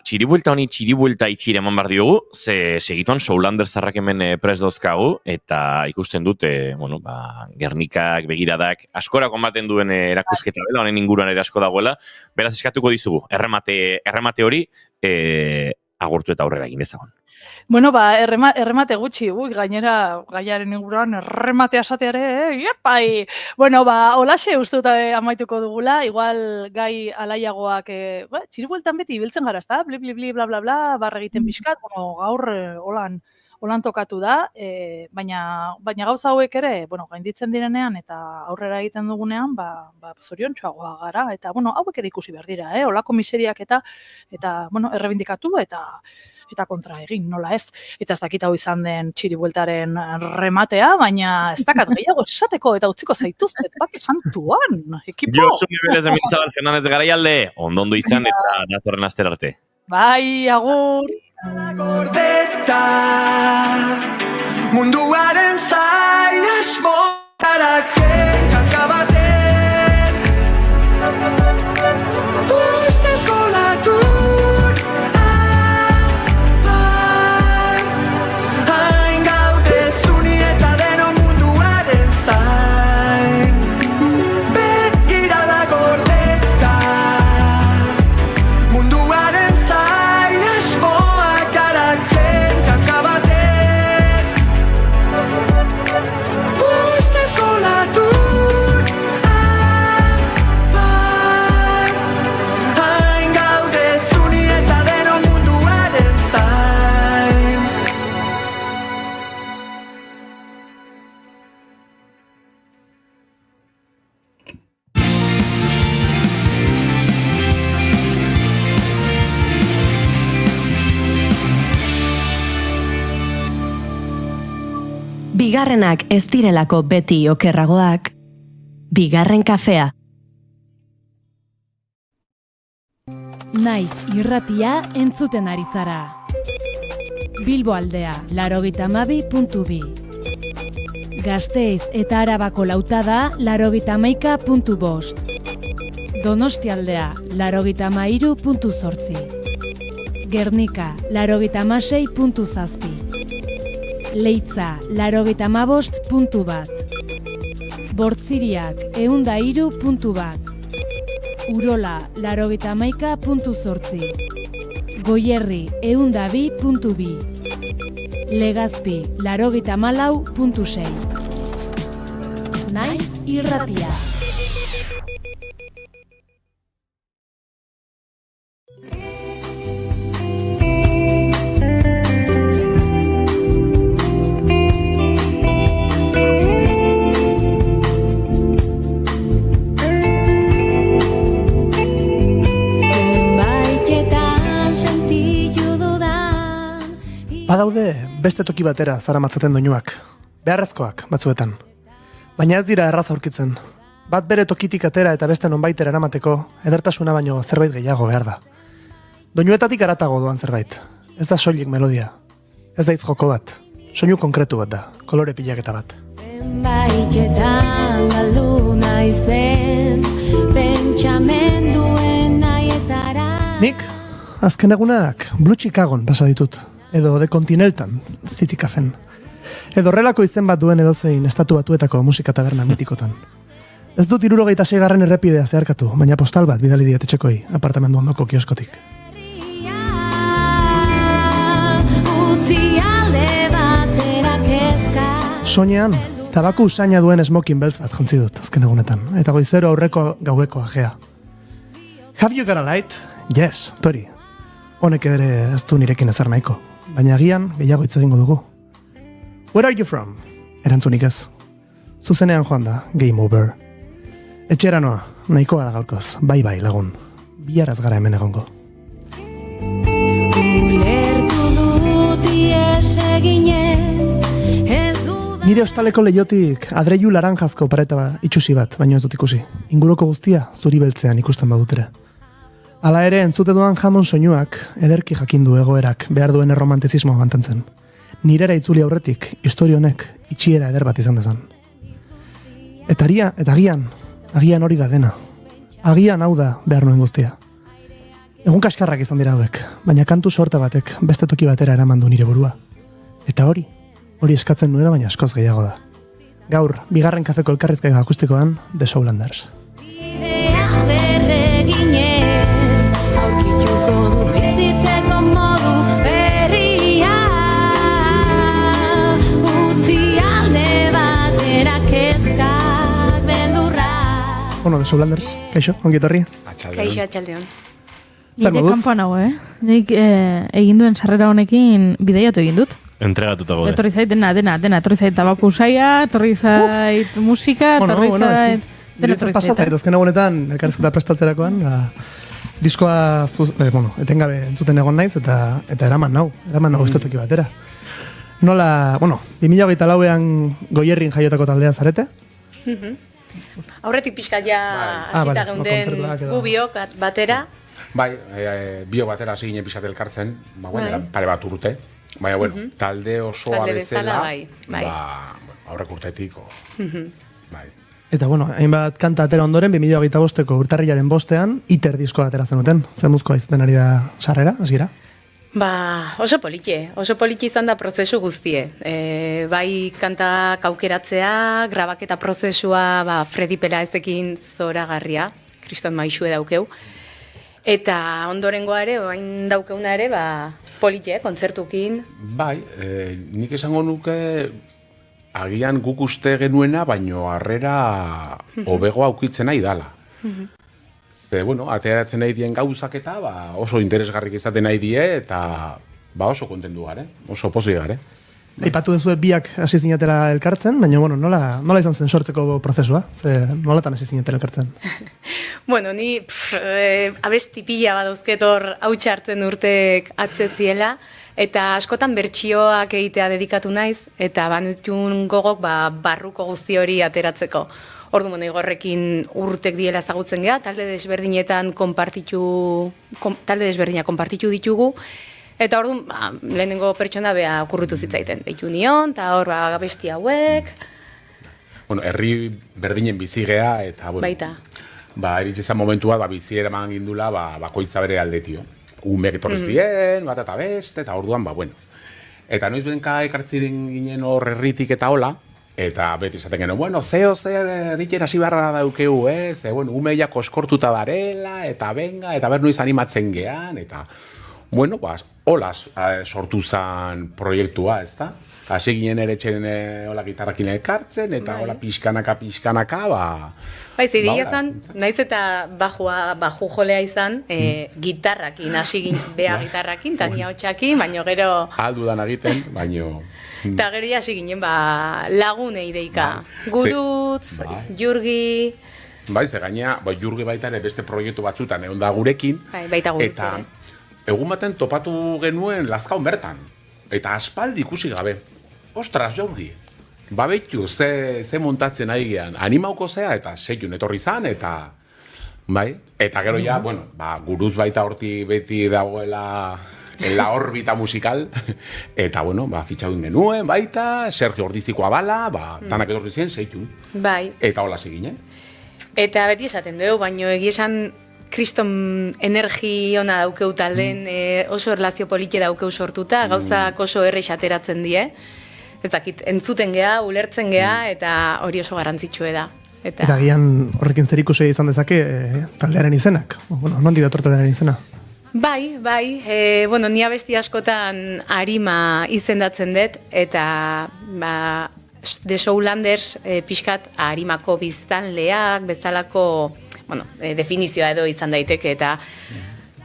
txiribuelta honi txiribuelta itxire eman behar diogu, ze segituan Soulander zarrak hemen prest dauzkagu, eta ikusten dut, Gernikak, begiradak, askorako ematen duen erakusketa dela, honen inguruan ere asko dagoela, beraz eskatuko dizugu, erremate hori agurtu eta aurrera egin dezagon. Bueno, erremate gutxi, gainera gaiaren inguruan erremate asateare, iepai! Bueno, holaxe uste dut amaituko dugula, igual gai alaiagoak, txiribueltan beti ibiltzen gara, ezta? Bli, bla, bla, bla, barra egiten pixkat, gaur holan tokatu da, baina gauza hauek ere, gainditzen direnean eta aurrera egiten dugunean, zoriontsuagoa gara, eta, hauek ere ikusi behar dira, holako miseriak eta errebindikatu eta kontra egin, nola ez. Eta ez dakit hau izan den txiribueltaren rematea, baina ez dakat gehiago esateko eta utziko zaituzte, bak esantuan, ekipo. Josu Belez de Mendizabal, Fernandez Garaialde, ondo izan eta datorren aster arte. Bai, agur. Gordeta munduaren zain asmotara jenka baten ustez golatun hain gaude zuni eta deno munduaren zain begirada gordeta munduaren zain asmoak gara jenka baten ustez golatun hain gaude zuni eta deno munduaren zain. Bigarrenak ez direlako beti okerragoak, bigarren kafea. Naiz irratia entzuten ari zara. Bilbo aldea, 92.2. Gasteiz eta Arabako lautada, 91.5. Donostialdea, 93.8. Gernika, 96.7. Leitza, 95.1. Bortziriak, 103.1. Urola, 91.8. Goierri, 102.2. Legazpi, 94.6. Naiz irratia. Badaude beste toki batera zaramatzaten doinuak, beharrezkoak batzuetan. Baina ez dira erraz aurkitzen. Bat bere tokitik atera eta beste nonbaitera eramateko, edertasuna baino zerbait gehiago behar da. Doinuetatik haratago doan zerbait. Ez da soilik melodia. Ez da hitz joko bat. Soinu konkretu bat da, kolore pilaketa bat. Zenbaitetan galdu naizen, pentsamenduen naietara. Nik, azken egunak, Blue Chicagon pasa ditut. Edo The Continental, City Cafen. Edo horrelako izen bat duen edozein Estatu Batuetako musika taberna mitikotan. Ez dut 76. errepidea zeharkatu, baina postal bat bidali diet etxekoi, apartamendu ondoko kioskotik. utzi alde batera kezka. Soinean, tabaku usaina duen smokin beltz bat jantzi dut azken egunetan, eta goizero aurreko gaueko ajea. Have you got a light? Yes, Tori. Honek ere ez du nirekin ezer nahiko, baina agian gehiago hitz egingo dugu. Where are you from? Erantzunik ez. Zuzenean joan da, game over. Etxera noa, nahikoa da gaurkoz, bai lagun. Biharaz gara hemen egongo. Ulertu dut ies eginez, ez du. Nire ostaleko leiotik adreiu laranjazko pareta itxusi bat, baino ez dut ikusi. Inguruko guztia zuri beltzean ikusten badutere. Hala ere, entzute duan jamon soinuak, ederki jakindu egoerak behar duen erromantizismoa mantentzen. Nirera itzuli aurretik, historia honek itxiera eder bat izan dezan. Eta agian hori da dena. Agian hau da behar nuen guztia. Egun kaskarrak izan dira hauek, baina kantu sorta batek beste toki batera eraman du nire burua. Eta hori eskatzen nuena baina askoz gehiago da. Gaur, bigarren kafeko elkarrizketa akustikoan, The Soulanders. Bidea berreginez, aurkituko du bizitzeko modu berria. Utzi alde batera kezkak beldurra. Bueno, The Soulanders, kaixo, ongi etorri? Kaixo, atxaldeon. Zer Nire moduz? kanpoan hau, Nik egin duen sarrera honekin bideiatu egin dut. Entregatuta gode. Etorri zait dena, etorri zait tabaku usaia, etorri zait musika, etorri zait... Dena etorri Pasat zait, azken egunetan, elkarrizketa prestatzerakoan, diskoa etengabe entzuten egon naiz, eta eraman nau beste toki batera. Nola, 2024an Goierrin jaiotako taldea zarete? Aurretik pixka ja hasita geunden gu biok batera. Bai, biok batera hasi ginen pixkat elkartzen, pare bat urte. Baina, talde osoa bezala, aurrek urtetik, bai. Eta, hainbat kanta atera ondoren, 2025ko urtarrilaren bostean, ITER diskoa atera zenuten. Zer muzkoa izaten ari da sarrera, hasiera? Oso politxe izan da prozesu guztie. Bai kantak aukeratzea, grabaketa prozesua, Fredi Pelaezekin zoragarria, kriston maixue daukeu. Eta ondorengoa ere, oain daukeuna ere, politxe, kontzertukin. Bai, nik esango nuke agian guk uste genuena, baino harrera hobego aukitzen nahi dala. Ze, ateratzen nahi dien gauzak eta oso interesgarrik izaten nahi die, eta oso kontentu gare, oso pozik gare. Aipatu duzue biak hasi zinatela elkartzen, baina nola izan zen sortzeko prozesua? Nolatan hasi zinatela elkartzen? Ni abesti pila badauzketor hautsa hartzen urtek atzeziela, eta askotan bertsioak egitea dedikatu naiz, eta banetun gogok barruko guzti hori ateratzeko. Orduan igorrekin urtek diela ezagutzen geha, talde desberdinak konpartitu ditugu, eta orduan, lehenengo pertsona beha okurritu zitzaiten. Deitu nion, eta hor abesti hauek. Herri berdinen bizi geha, eta, baita. Eritxezan momentua, bizi eraman gindula, bakoitza bere aldetio. Umeak etorri ziren, bat eta beste, eta orduan, Eta noiz benka ekartziren ginen hor herritik eta hola, eta beti esaten genuen, zeo erritxera hasi barra daukeu, umeiak oskortuta darela, eta benga, eta ber noiz animatzen gehan, eta... hola sortu zen proiektua, ez da? Hasi ginen ere etxen hola gitarrakin elkartzen, eta hola pixkanaka, Zidia zan, naiz eta baju jolea izan, gitarrakin, hasi beha gitarrakin, tania hotxakin, baino gero... Aldudan egiten, baino... Eta gero hasi ginen lagunei deika. Gurutz, Jurgi... Ze gaina, Jurgi baita ere beste proiektu batzutan egon da gurekin. Baita gurutz ere. Egun baten topatu genuen Lazkaun bertan. Eta aspaldi ikusi gabe. Ostras, Jurgi! Beitu, ze montatzen nahi gehan. Animauko zea eta seiun etorri zan, eta... Eta gero ja, guruz baita horti beti dagoela en la órbita musikal. Eta, fitxadun genuen baita, Sergio Ordizikoa bala, tanak etorri ziren, seiun. Eta hola ziginen. Eta beti esaten dugu, baino egiesan kriston energi ona daukeu talden, oso erlazio polite daukeu sortuta, gauzak oso erreix ateratzen die. Ez dakit, entzuten geha, ulertzen geha, eta hori oso garrantzitsue da. Eta gian horrekin zer ikusi izan dezake taldearen izenak? Nondi dator taldearen izena? Bai, bueno, ni abesti askotan Arima izendatzen dut, eta The Soulanders pixkat Arimako biztanleak, bezalako, bueno, definizioa edo izan daiteke, eta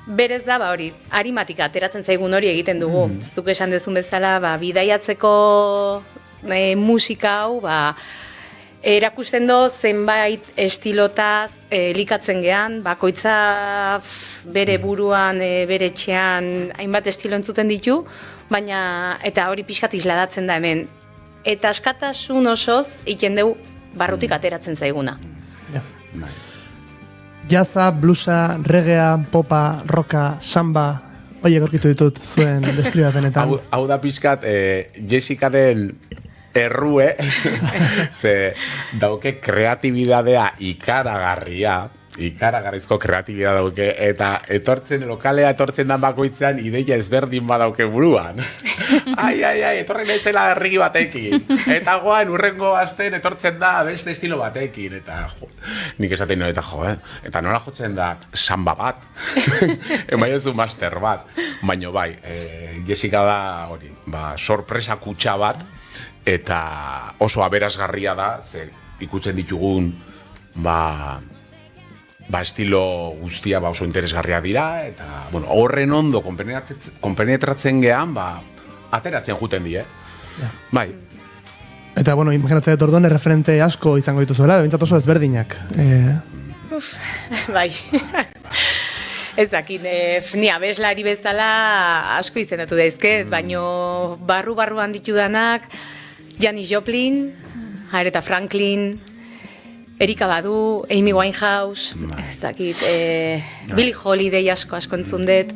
berez da, hori, Arimatik ateratzen zaigun hori egiten dugu. Zuk esan dezun bezala, bidaiatzeko musika hau, erakusten do zenbait estilotaz elikatzen gean, bakoitza bere buruan, bere etxean hainbat estilo entzuten ditu, baina eta hori pixkat isladatzen da hemen. Eta askatasun osoz egiten dugu barrutik ateratzen zaiguna. Jazza, bluesa, reggaea, popa, rocka, samba, horiek aurkitu ditut zuen deskribapenetan. Hau da pixkat Jessicaren errue, ze dauke kreatibidadea ikaragarrizko kreatibidad dauke, eta lokalea etortzen dan bakoitzean ideia ezberdin badauke buruan. Ai, etorri naizela herrigi batekin. Eta goan, urrengo asten etortzen da beste estilo batekin. Eta nik esaten nuen, eta nola jotzen da samba bat, emaiozu master bat. Baina bai, Jessica da hori, sorpresa kutxa bat, eta oso aberasgarria da, ze ikutzen ditugun, estilo guztia oso interesgarria dira, eta horren ondo konpenetratzen gean, ateratzen juten die. Bai. Eta, imaginatzen dut orduan erreferente asko izango dituzuela, bintzat oso ezberdinak. Bai. Ez dakit, ni abeslari bezala asko izendatu daizket, baino barru-barruan ditudanak, Janis Joplin, Aretha Franklin, Erika Badu, Amy Winehouse, ez dakit, Billie Holiday asko entzun dut.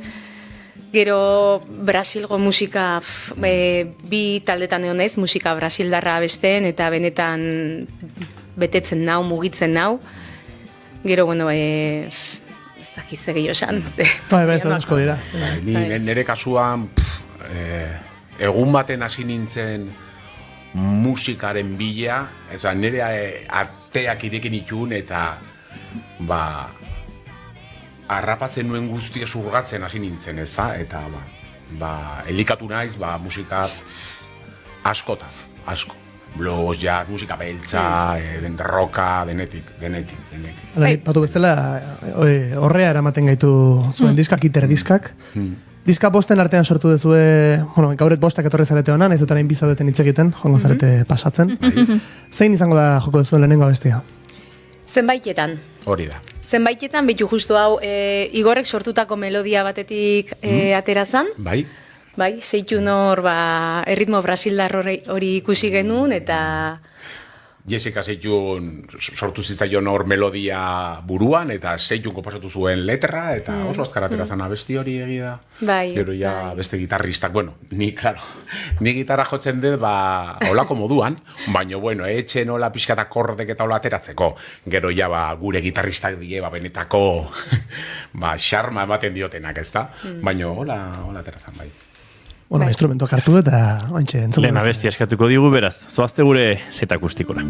Gero Brasilgo musika, bi taldetan egon naiz, musika brasildarra abesten, eta benetan betetzen nau, mugitzen nau. Gero, ez dakit ze gehiago esan. Ez asko dira. Nire kasuan, egun baten hasi nintzen musikaren bila, nire arteak irekin itun, eta harrapatzen nuen guztia zurgatzen hasi nintzen, ez da? Eta elikatu naiz, musika askotaz, asko. Blues, jazz, musika beltza, roka, denetik. Batu bezala, horrea eramaten gaitu zuen diskak, diskak. Diska bosten artean sortu dezue, gauret bostak etorri zarete honan, ez dutaren bizadeten hitz egiten, joango zarete pasatzen. Zein izango da joko dezuen lehenengo abestia? Zenbaitetan. Hori da. Zenbaitetan, bitu justu hau, Igorrek sortutako melodia batetik aterazan. Bai. Bai, zeitu nor, erritmo brasildar hori ikusi genuen, eta... Jessica zeitun sortu zitzaion hor melodia buruan, eta zeitun komposatu zuen letra, eta oso azkar aterazan abesti hori egia. Bai. Gero ja beste gitarristak, ni gitarra jotzen dut, holako moduan, baina, etxe nola pixkat akordek eta hola ateratzeko. Gero ja, gure gitarristak die, benetako, xarma ematen diotenak, ez da? Baina, hola aterazan, bai. Instrumentoak hartu eta ointxe entzuko. Lehen abestia eskatuko digu, beraz, zoazte gure zeta akustikora.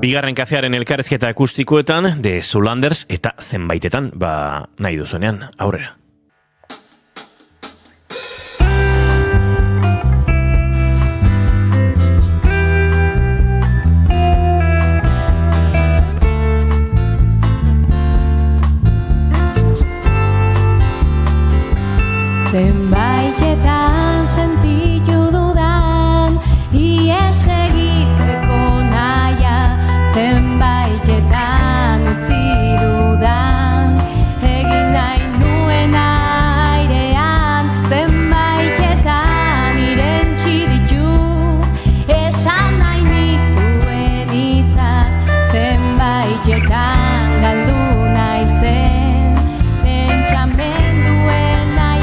Bigarren kafearen elkarrezketa akustikoetan, The Soulanders eta zenbaitetan, nahi duzuenean, aurrera. Zenbaitetan sentitu dudan, ies egiteko naia. Zenbaitetan utzi dudan, egin nahi nuen airean. Zenbaitetan irentsi ditu, esan nahi nituen hitzak. Zenbaitetan galdu naizen, pentsamenduen nahi.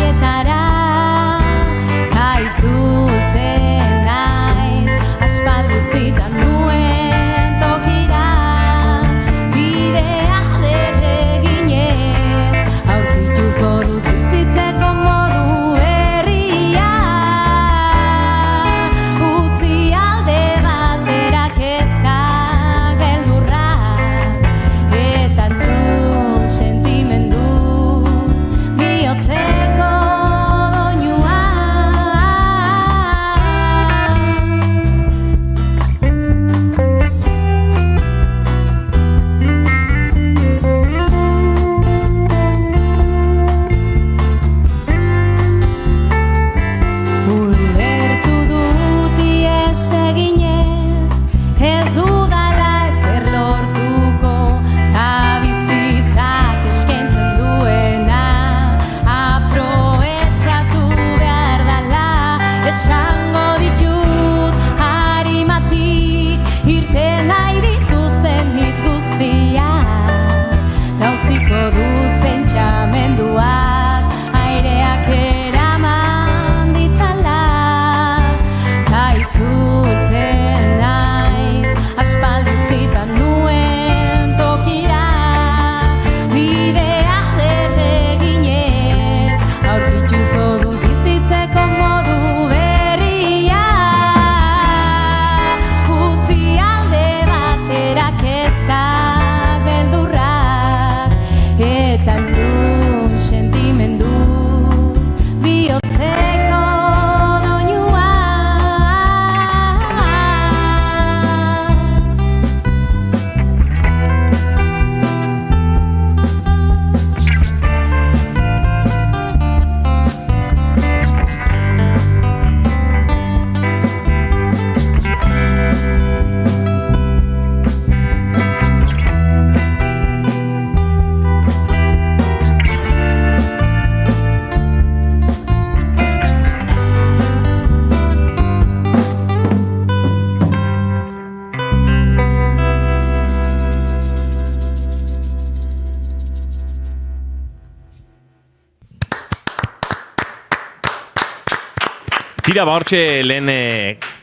Tira, hortxe lehen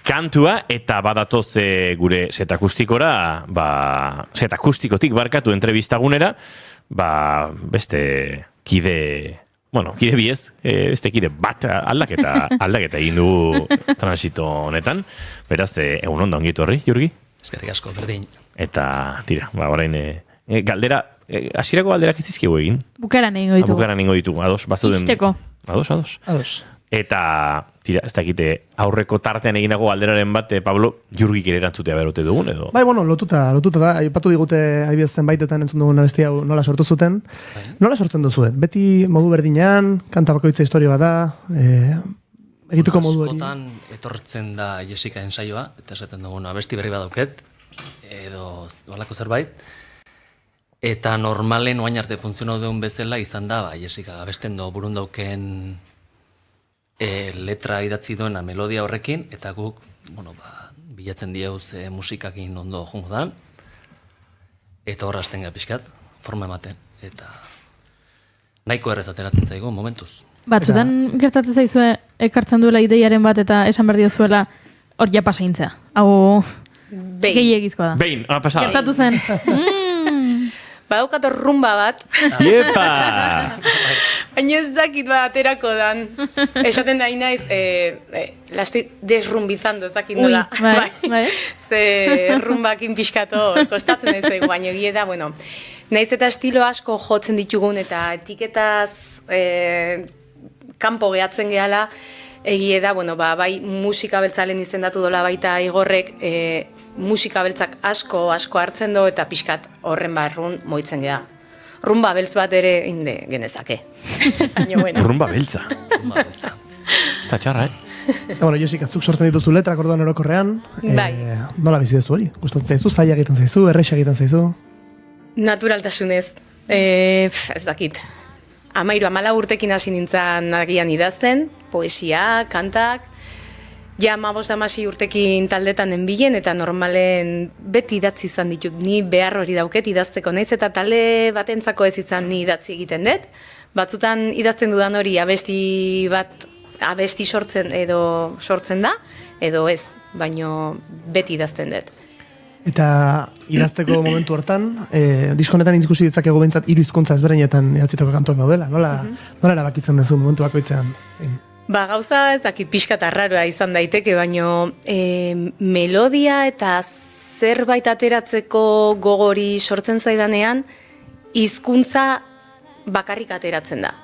kantua, eta badatoz gure set akustikora, set akustikotik barkatu entrevistagunera, beste kide biez, beste kide bat aldaketa egin du transito honetan. Beraz, egun ondo ongietu horri, Jurgi? Eskerrik asko, berdin. Eta, tira, orain, galdera, hasierako galderak izizkigu egin? Bukaran egingo ditugu. Bukaran egingo ditugu, ados, bazuden. Isteko. Ados. Eta, tira, ez dakite, aurreko tartean eginago galderaren bat, Pablo, Jurgik ere erantzutea berote dugun, edo? Bai, bueno, lotuta da. Aipatu digute adibidez zenbaitetan entzun dugun abesti hau nola sortu zuten. Nola sortzen duzue? Beti modu berdinean, kanta bakoitza historia bat da, egituko modu hori. Askotan etortzen da Jessica ensaioa, eta esaten dugu, abesti berri badauket, edo balako zerbait. Eta normalen oain arte funtzionau duen bezala izan da, Jessica abesten do burun dauken letra idatzi duena melodia horrekin, eta guk, bilatzen dieuz musikakin ondo jungo dan, eta horra hasten gara pixkat, forma ematen, eta nahiko errez ateratzen zaigu momentuz. Batzutan gertatzen zaizue ekartzen duela ideiaren bat eta esan behar diozuela hor ja pasaintzea. Hau gehiagizkoa da. Behin, pasada. Gertatu zen. Badaukat rumba bat. Iepa! Baina ez dakit aterako dan. Esaten da naiz, la estoy desrumbizando, ez dakit nola. Bai. Ze rumbakin pixkato kostatzen ez dugu, baina egia da, naiz eta estilo asko jotzen ditugun eta etiketaz kanpo gehatzen gehala, egie da, bai musika beltzalen izendatu dola baita Igorrek, musika beltzak asko hartzen do eta pixkat horren barrun moitzen geha. Rumba beltz bat ere inde genezake. Rumba beltza. Eta txarra, Jessica, zuk sortzen dituzu letrak orduan orokorrean. Bai. Nola bizi duzu hori? Gustatzen zaizu, zaila egiten zaizu, erresa egiten zaizu? Naturaltasunez. Ez dakit. 13-14 urtekin hasi nintzen agian idazten, poesia, kantak. Ja, 15-16 urtekin taldetan enbilen, eta normalen beti idatzi izan ditut. Ni behar hori dauket idazteko naiz, eta talde batentzako ez izan ni idatzi egiten dut. Batzutan idazten dudan hori abesti sortzen da, edo ez, baino beti idazten dut. Eta idazteko momentu hortan, diskonetan ikusi ditzakegu behintzat 3 hizkuntza ezberdinetan idatzitako kantuak daudela. Nola erabakitzen duzu momentu bakoitzean? Gauza ez dakit pixkat arraroa izan daiteke, baino melodia eta zerbait ateratzeko gogori sortzen zaidanean, hizkuntza bakarrik ateratzen da.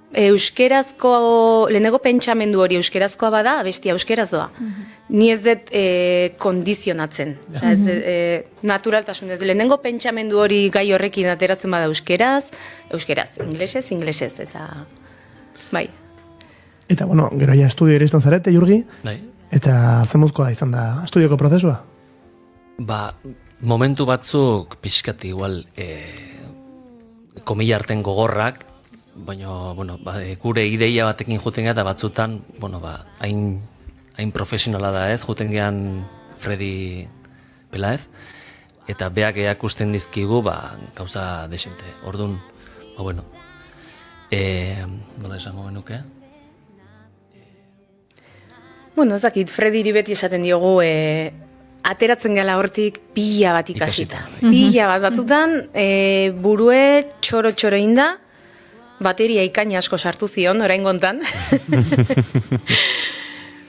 Euskerazko, lehenengo pentsamendu hori euskerazkoa bada, abestia euskeraz doa. Ni ez dut kondizionatzen. Naturaltasunez. Lehenengo pentsamendu hori gai horrekin ateratzen bada euskeraz, inglesez, eta bai. Eta, gero ja estudio iristen zarete, Jurgi? Bai. Eta zemuzkoa izan da estudioko prozesua? Momentu batzuk pixkat igual komila arten gogorrak, baina, gure ideia batekin juten gara, eta batzutan, hain profesionala da ez, juten gehan Freddy Pelaez, eta beak eakusten dizkigu, gauza desente. Orduan, nola esango genuke? Ez dakit, Freddyri beti esaten diogu, ateratzen gala hortik pila bat ikasita. Pila bat batzutan, burue txoro inda, bateria ikaina asko sartu zion, orain gontan.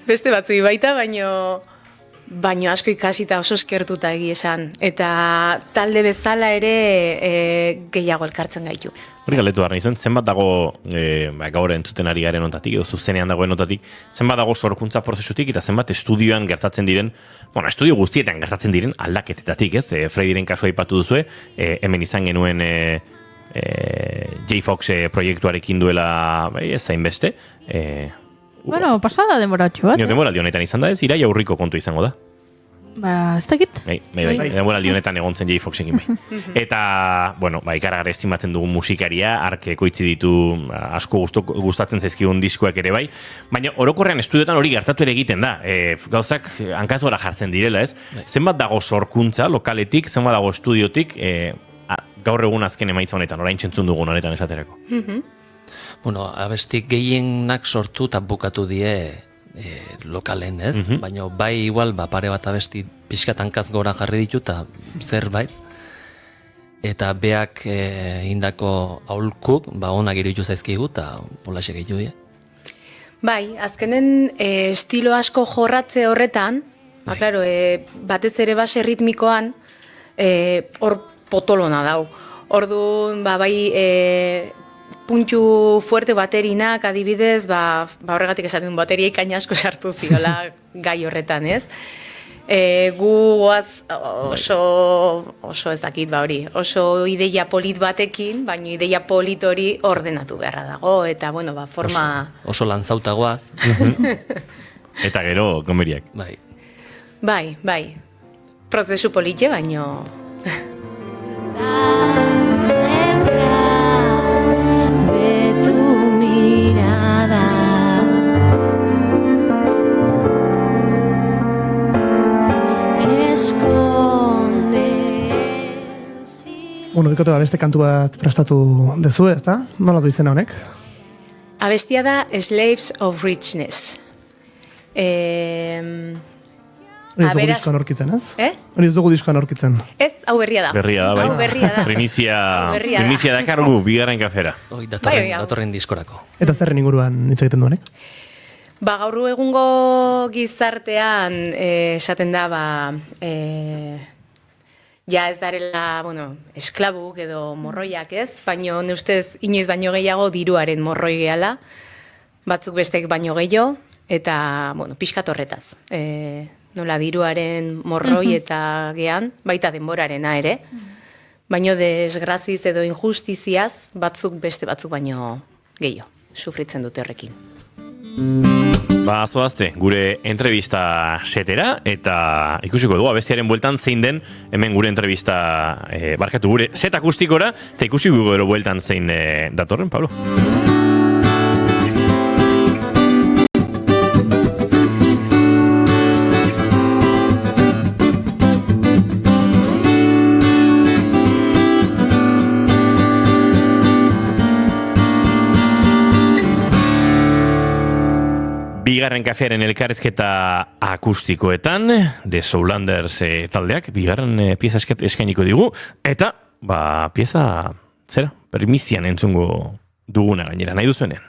Beste batzui baita, baino asko ikasita oso eskertuta egia esan. Eta talde bezala ere gehiago elkartzen gaitu. Hori galetu behar nizuen, zenbat dago gaur entzuten ari garen ontatik, edo zuzenean dagoen ontatik, zenbat dago sorkuntza prozesutik eta zenbat estudioan gertatzen diren, estudio guztietan gertatzen diren aldaketetatik, ez? Freddyren kasua aipatu duzue, hemen izan genuen J-Fox proiektuarekin duela ezain beste. Pasada demoratxo bat. Demoraldi honetan izan da ez, iraia aurriko kontu izango da. Ez dakit. Bai, demoraldi honetan egon zen J-Foxekin bai. Eta, ikaragarri estimatzen dugun musikaria, ark ekoitzi ditu asko gustatzen zaizkigun diskoak ere bai, baina orokorrean estudioetan hori gertatu ere egiten da. Gauzak hankazora jartzen direla ez. Zenbat dago sorkuntza lokaletik, zenbat dago estudiotik, gaur egun azken emaitza honetan, orain txentzun dugun honetan esaterako. Abestik gehienak sortu eta bukatu die lokalen, ez? Baina bai igual, pare bat abesti pixkat hankaz gora jarri ditu, eta zerbait. Eta beak indako aholkuk, onak iruditu zaizkigu, eta holaxe gehiago dira. Bai, azkenen estilo asko jorratze horretan, claro, batez ere base ritmikoan, hor potolona dau. Orduan, bai, puntu fuerte baterinak adibidez, horregatik esaten bateriai kaina asko sartu ziola gai horretan, ez? Gu goaz oso ezakit hori, oso ideia polit batekin, baina ideia polit hori ordenatu beharra dago, eta bueno, forma... Oso lantzautagoaz. Eta gero, gomeriak. Bai. Prozesu polite, baino... Bueno, bikote beste kantu bat prestatu dezu, ez da? Nola du izena honek? Abestia da Slaves of Richness. Hori ez dugu diskoan aurkitzen, ez? Hori ez dugu diskoan aurkitzen. Ez, hau berria da. Bai. Hau berria da. Primizia dakargu, bigarren kafera. Datorren diskorako. Eta zerren inguruan hitz egiten duenek? Gaur egungo gizartean esaten da, ja ez darela, esklabuk edo morroiak ez, baino ne ustez inoiz baino gehiago diruaren morroi gehala, batzuk bestek baino gehiago, eta, pixkat horretaz. Nola diruaren morroi eta gehan, baita denborarena ere, baino desgraziz edo injustiziaz, batzuk beste batzuk baino gehiago, sufritzen dute horrekin. Zoazte, gure entrevista setera, eta ikusiko dugu, abestiaren bueltan zein den, hemen gure entrevista, barkatu gure set akustikora, eta ikusiko gero bueltan zein datorren, Pablo. Bigarren kafearen elkarrezketa akustikoetan, The Soulanders taldeak, bigarren pieza eskainiko digu, eta, pieza, primizian entzungo duguna gainera, nahi duzuenen.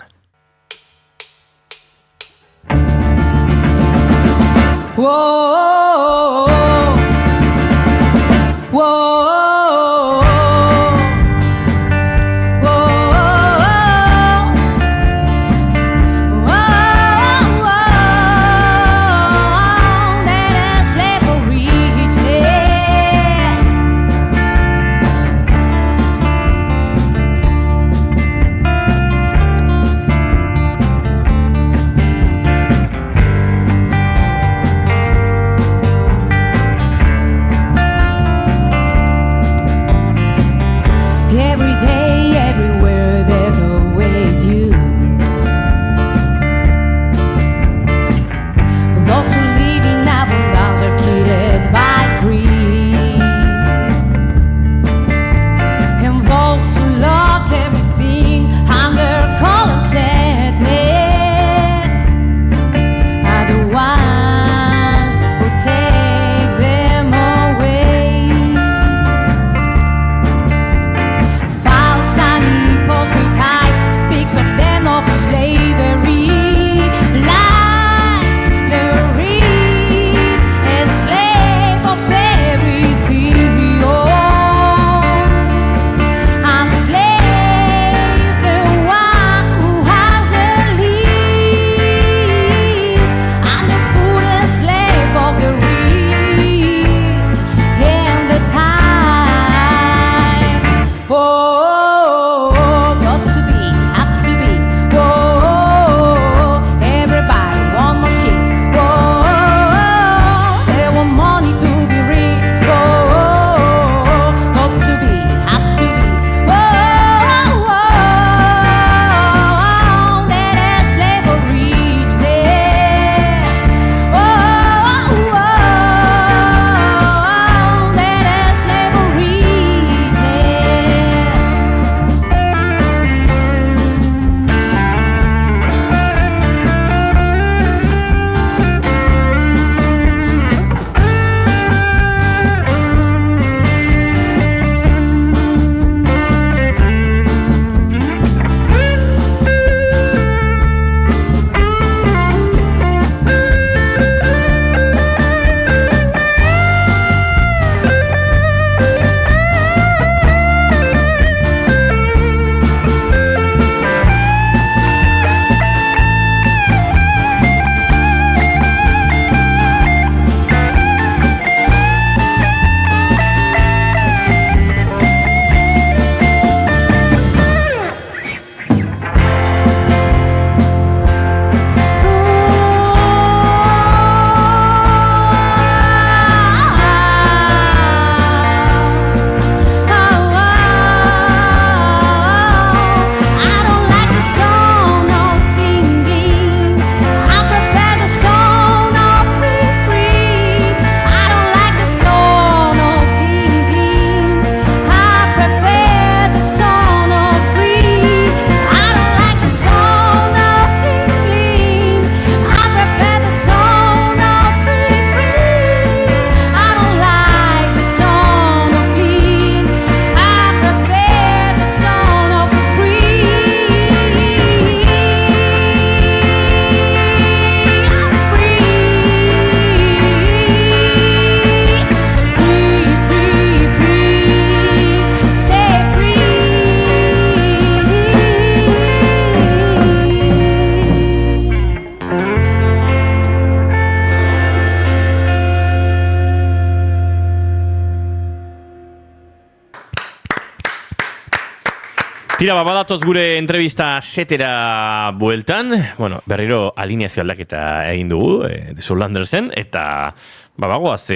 Tira, badatoz gure entrevista setera bueltan, bueno, berriro alineazio aldaketa egin dugu, Zurlandersen, eta bagoaz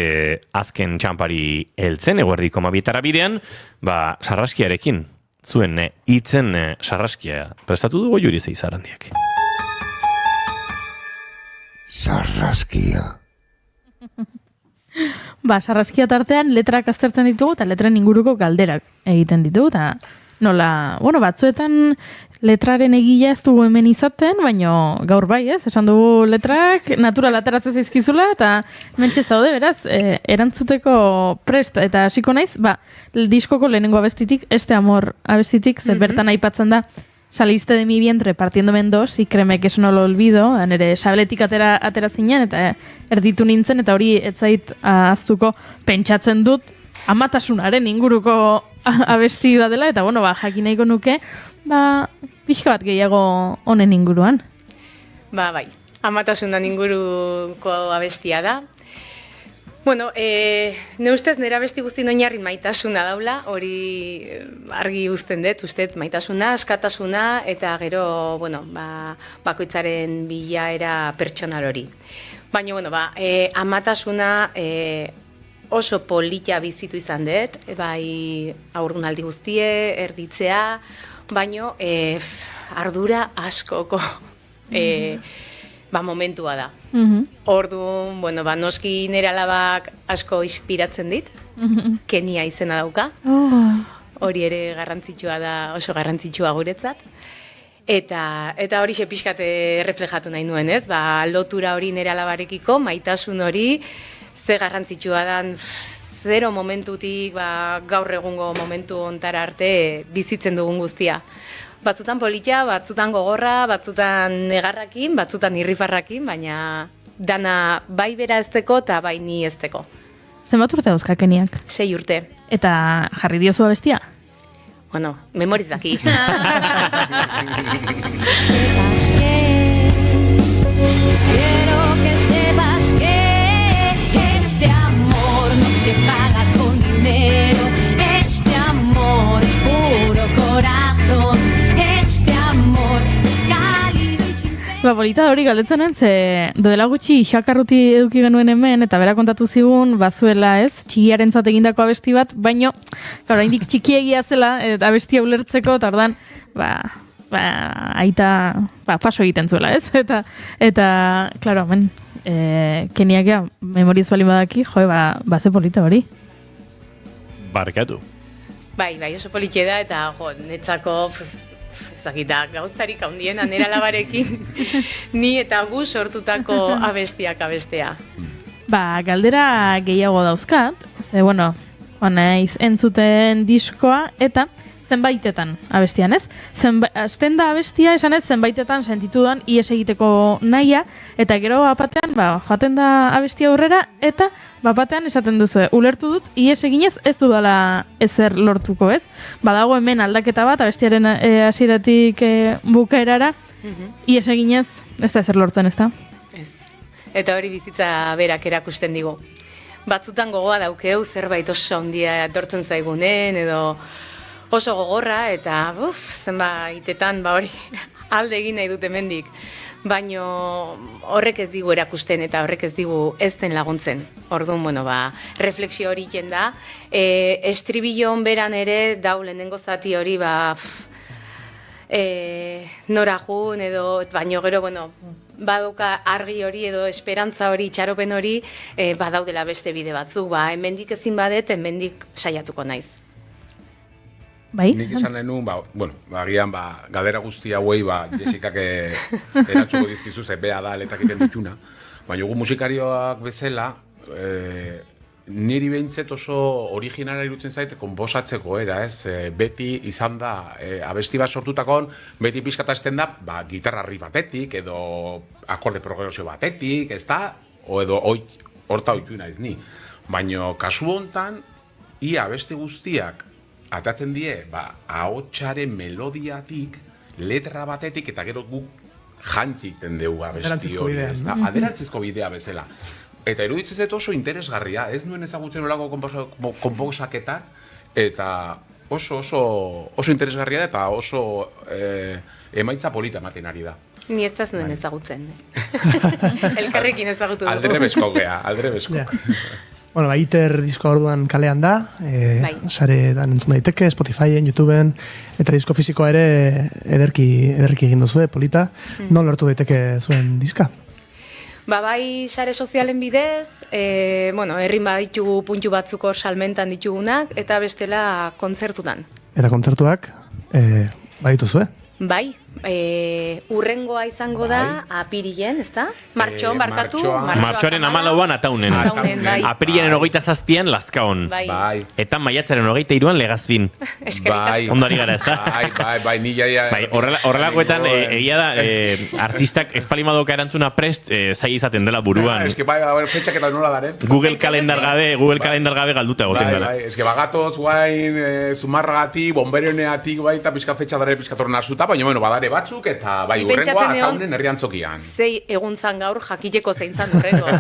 azken txampari heltzen, eguerdiko mabietara bidean, sarraskiarekin, zuen hitzen sarraskia prestatu dugu Juri Zeizarandiak. Sarraskia. Sarraskia tartean letrak aztertzen ditugu eta letren inguruko galderak egiten ditugu, eta nola, batzuetan letraren egila ez dugu hemen izaten, baina gaur bai, esan dugu letrak natural ateratzen zaizkizula, eta mentxe zaude, beraz, erantzuteko prest, eta hasiko naiz, diskoko lehenengo abestitik, Este amor abestitik, zer bertan aipatzen da, saliste de mi vientre partiéndome en dos, y créeme que eso no lo olvido, nire sabeletik atera zinen, eta erditu nintzen, eta hori ez zait ahaztuko pentsatzen dut, amatasunaren inguruko abesti bat dela, eta jakin nahiko nuke, pixka bat gehiago honen inguruan. Bai, amatasunan inguruko abestia da. Ne ustez nire abesti guztien oinarri maitasuna daula, hori argi uzten dut, maitasuna, askatasuna, eta gero, bakoitzaren bilaera pertsonal hori. Baina, amatasuna oso polita bizitu izan dut, bai haurdunaldi guztie, erditzea, baino ardura askoko momentua da. Orduan, noski nire alabak asko inspiratzen dit, Kenia izena dauka, hori ere garrantzitsua da, oso garrantzitsua guretzat. Eta hori pixkate reflejatu nahi nuen, ez? Lotura hori nire alabarekiko, maitasun hori, ze garrantzitsua dan, zero momentutik gaur egungo momentu ontara arte bizitzen dugun guztia. Batzutan politia, batzutan gogorra, batzutan negarrakin, batzutan irrifarrakin, baina dana bai bera ezteko eta bai ni ezteko. Zenbat urte dauzka Keniak? 6 urte. Eta jarri diozu abestia? Memorizaki. Quiero que sepas que este amor no se paga con dinero, este amor es puro corazón, este amor es cálido y sincero. Polita hori galdetzen ze doela gutxi xakarruti eduki genuen hemen, eta bera kontatu zigun, bazuela txigiarentzat egindako abesti bat, baino, oraindik txikiegia zela, abestia ulertzeko, eta ordan, aita paso egiten zuela, ez? Eta klaro, hemen, Keniak memoriz bali badaki, ze polita hori. Barkatu. Bai, oso politxe da, eta netzako, ezakita, gauzarik handiena nera labarekin, ni eta gu sortutako abestia. Galdera gehiago dauzkat, ze, naiz entzuten diskoa, eta zenbaitetan abestian, ez? Azten da abestia, esan ez, zenbaitetan sentitu duan ies egiteko nahia, eta gero bapatean, joaten da abestia aurrera, eta bapatean esaten duzu, ulertu dut, ies eginez ez dudala ezer lortuko, ez? Badago hemen aldaketa bat, abestiaren hasieratik bukaerara, ies eginez ez da ezer lortzen, ez da? Ez. Eta hori bizitza berak erakusten digu. Batzutan gogoa daukeu, zerbait oso handia etortzen zaigunen, edo oso gogorra, eta zenbaitetan hori alde egin nahi dut hemendik. Baina horrek ez digu erakusten eta horrek ez digu ez den laguntzen. Orduan, refleksio hori iten da. Estribilloan beran ere, dau lehenengo zati hori, nora jun edo, baino gero, baduka argi hori edo esperantza hori, itxaropen hori, badaudela beste bide batzuk, hemendik ezin badet, hemendik saiatuko naiz. Bai? Nik izan nahi nuen, agian, galdera guzti hauei, Jessicak erantzuko dizkizu, ze bea da letak iten dituna. Baina gu musikarioak bezala, niri behintzet oso originala irutzen zaite konposatzeko era, ez? Beti izan da, abesti bat sortutakon, beti pizkatazten da, gitarra riff batetik, edo akorde progresio batetik, ez da? Edo horta oitu naiz ni. Baina kasu hontan, ia abesti guztiak atatzen die, ahotsaren melodiatik, letra batetik, eta gero guk jantziten dugu abesti hori, ez da? Aderantzizko bidea bezala. Eta iruditzen zait oso interesgarria, ez nuen ezagutzen olako konposaketak, eta oso interesgarria da eta oso emaitza polita ematen ari da. Ni ez da zuen ezagutzen. Elkarrekin ezagutu dugu. Aldre besko. Ja. Bueno, ITER diskoa orduan kalean da, saretan entzun daiteke, Spotifyen, YouTubeen, eta disko fisikoa ere ederki egin duzue, polita. Non lortu daiteke zuen diska? Bai sare sozialen bidez, herrin baditugu puntu batzuko salmentan ditugunak, eta bestela kontzertutan. Eta kontzertuak badituzue? Bai, urrengoa izango da apirilen, ezta? Martxoan barkatu. Martxoaren 14an Ataunen. Apirilaren 27an Lazkaon. Bai. Eta maiatzaren 23an Legazpin. Bai. Ondari gara, ezta? Bai, ni jaia. Bai, horrelakoetan egia da artistak espalimadoka erantzuna prest zaila izaten dela buruan. Eske bai, fetxak eta nola daren. Google kalendar gabe galduta egoten dela. Bai, eske bagatoz guain zumarragatik, bombereneatik baita pizka fetxa dare pizkatorren azuta, baina bueno, badare batzuk eta bai urrengoa Ataunen herriantzokian. Zei egun zan gaur jakiteko zein zan urrengoa.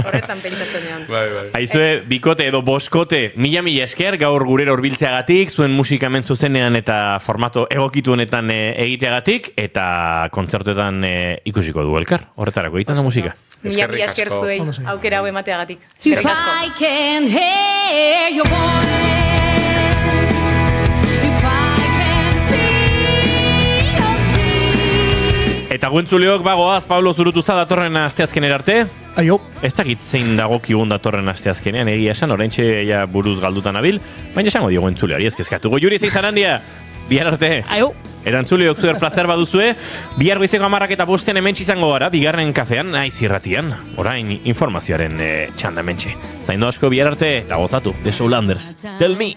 Horretan pentsatzen egon. Bai. Aizue, bikote edo boskote, mila esker gaur gurera hurbiltzeagatik, zuen musika hemen zuzenean eta formato egokitu honetan egiteagatik, eta kontzertuetan ikusiko du elkar. Horretarako egiten da musika. Mila esker zuei, aukera hau emateagatik. Eskerrik asko. If I can hear your voice, if I can feel your beat. Eta guentzuleok bagoaz, Pablo Zurutuza datorren asteazkenera arte. Aio. Ez dakit zein dagokigun datorren asteazkenean, egia esan, oraintxe ja buruz galdutan abil, baina esango dio guentzuleari ezkezkatuko. Juri Zeizarandia, bihar arte. Aio. Erantzuleok zuer plazer baduzue, bihar goizeko 10 eta 5 hementsi izango gara, bigarren kafean, naiz irratian, orain informazioaren txanda hementsi. Zaindu asko bihar arte, eta gozatu, The Soulanders. Tell me!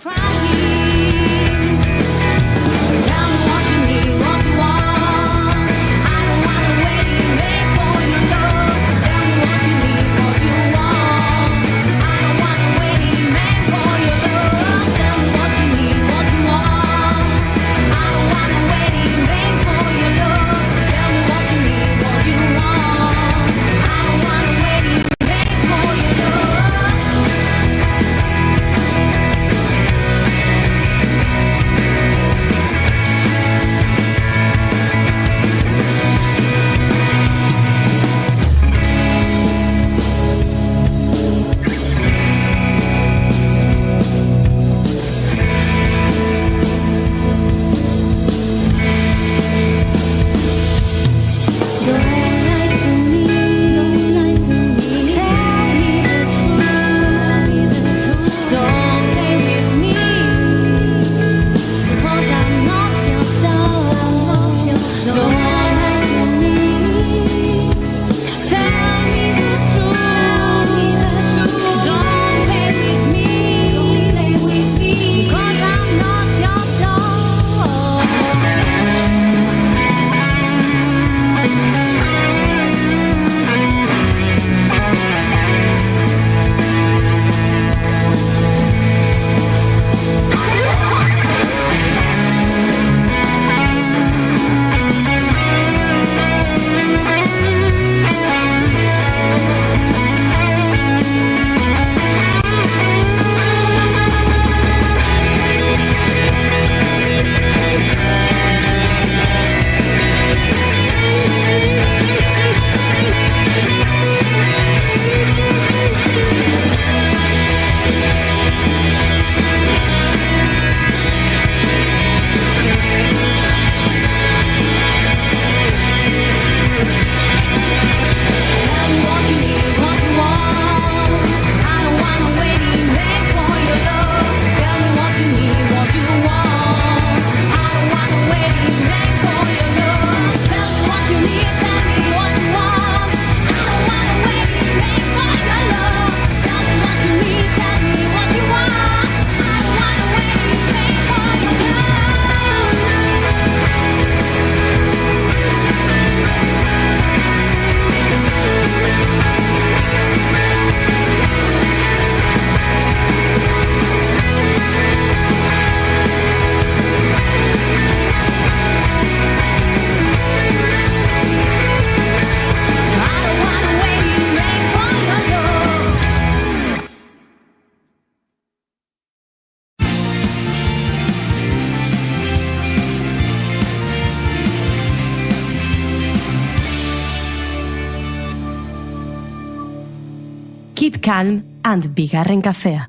Keep Calm and Bigarren Kafea.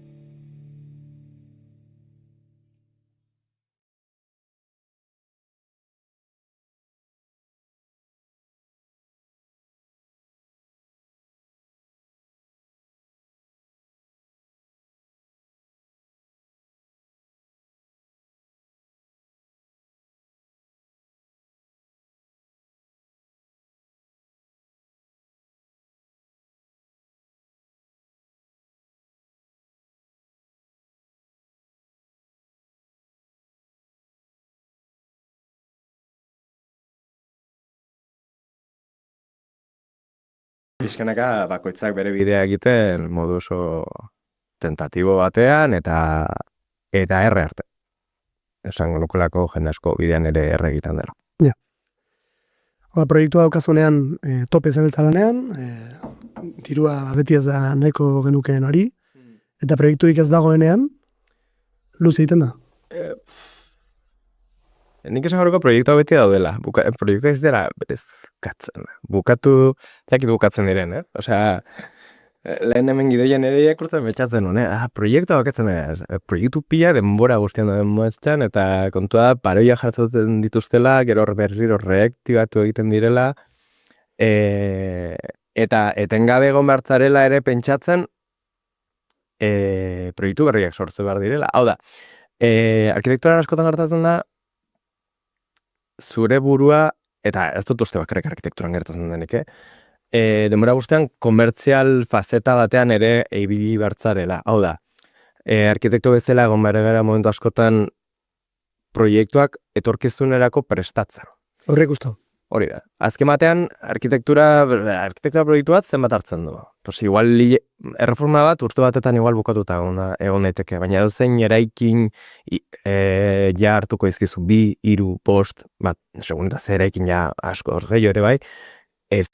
Pixkanaka bakoitzak bere bidea egiten modu oso tentatibo batean eta erre arte. Esan lokolako jende asko bidean ere erre egiten dela. Ja. Oda, proiektua daukazunean tope zabiltzalanean, dirua beti ez da nahiko genukeen hori, eta proiekturik ez dagoenean, luze egiten da. Nik esan horreko proiektua beti daudela. Proiektua ez dela berez katzen. Zakit bukatzen diren, Osea, lehen hemen gidoien ere irakurtzen betxatzen hone. Proiektua bakatzen dira. Proiektu pila denbora guztian da denboetzen, eta kontua paroia jartzen dituztela, gero berriro reaktibatu egiten direla, eta etengabe egon behartzarela ere pentsatzen proiektu berriak sortze behar direla. Hau da, arkitekturan askotan gertatzen da, zure burua, eta ez dut uste bakarrik arkitekturan gertatzen denik, denbora guztian komertzial fazeta batean ere ibili bertzarela. Hau da, arkitektu bezala egon behar gara momentu askotan proiektuak etorkizunerako prestatzen. Horrek usto. Hori da. Azken batean, arkitektura proiektu bat zenbat hartzen du. Pues igual erreforma bat urte batetan igual bukatuta egon daiteke, baina edozein eraikin ja hartuko izkizu 2, 3, 5, bat, segun eta ze eraikin ja asko gehiago ere bai, ez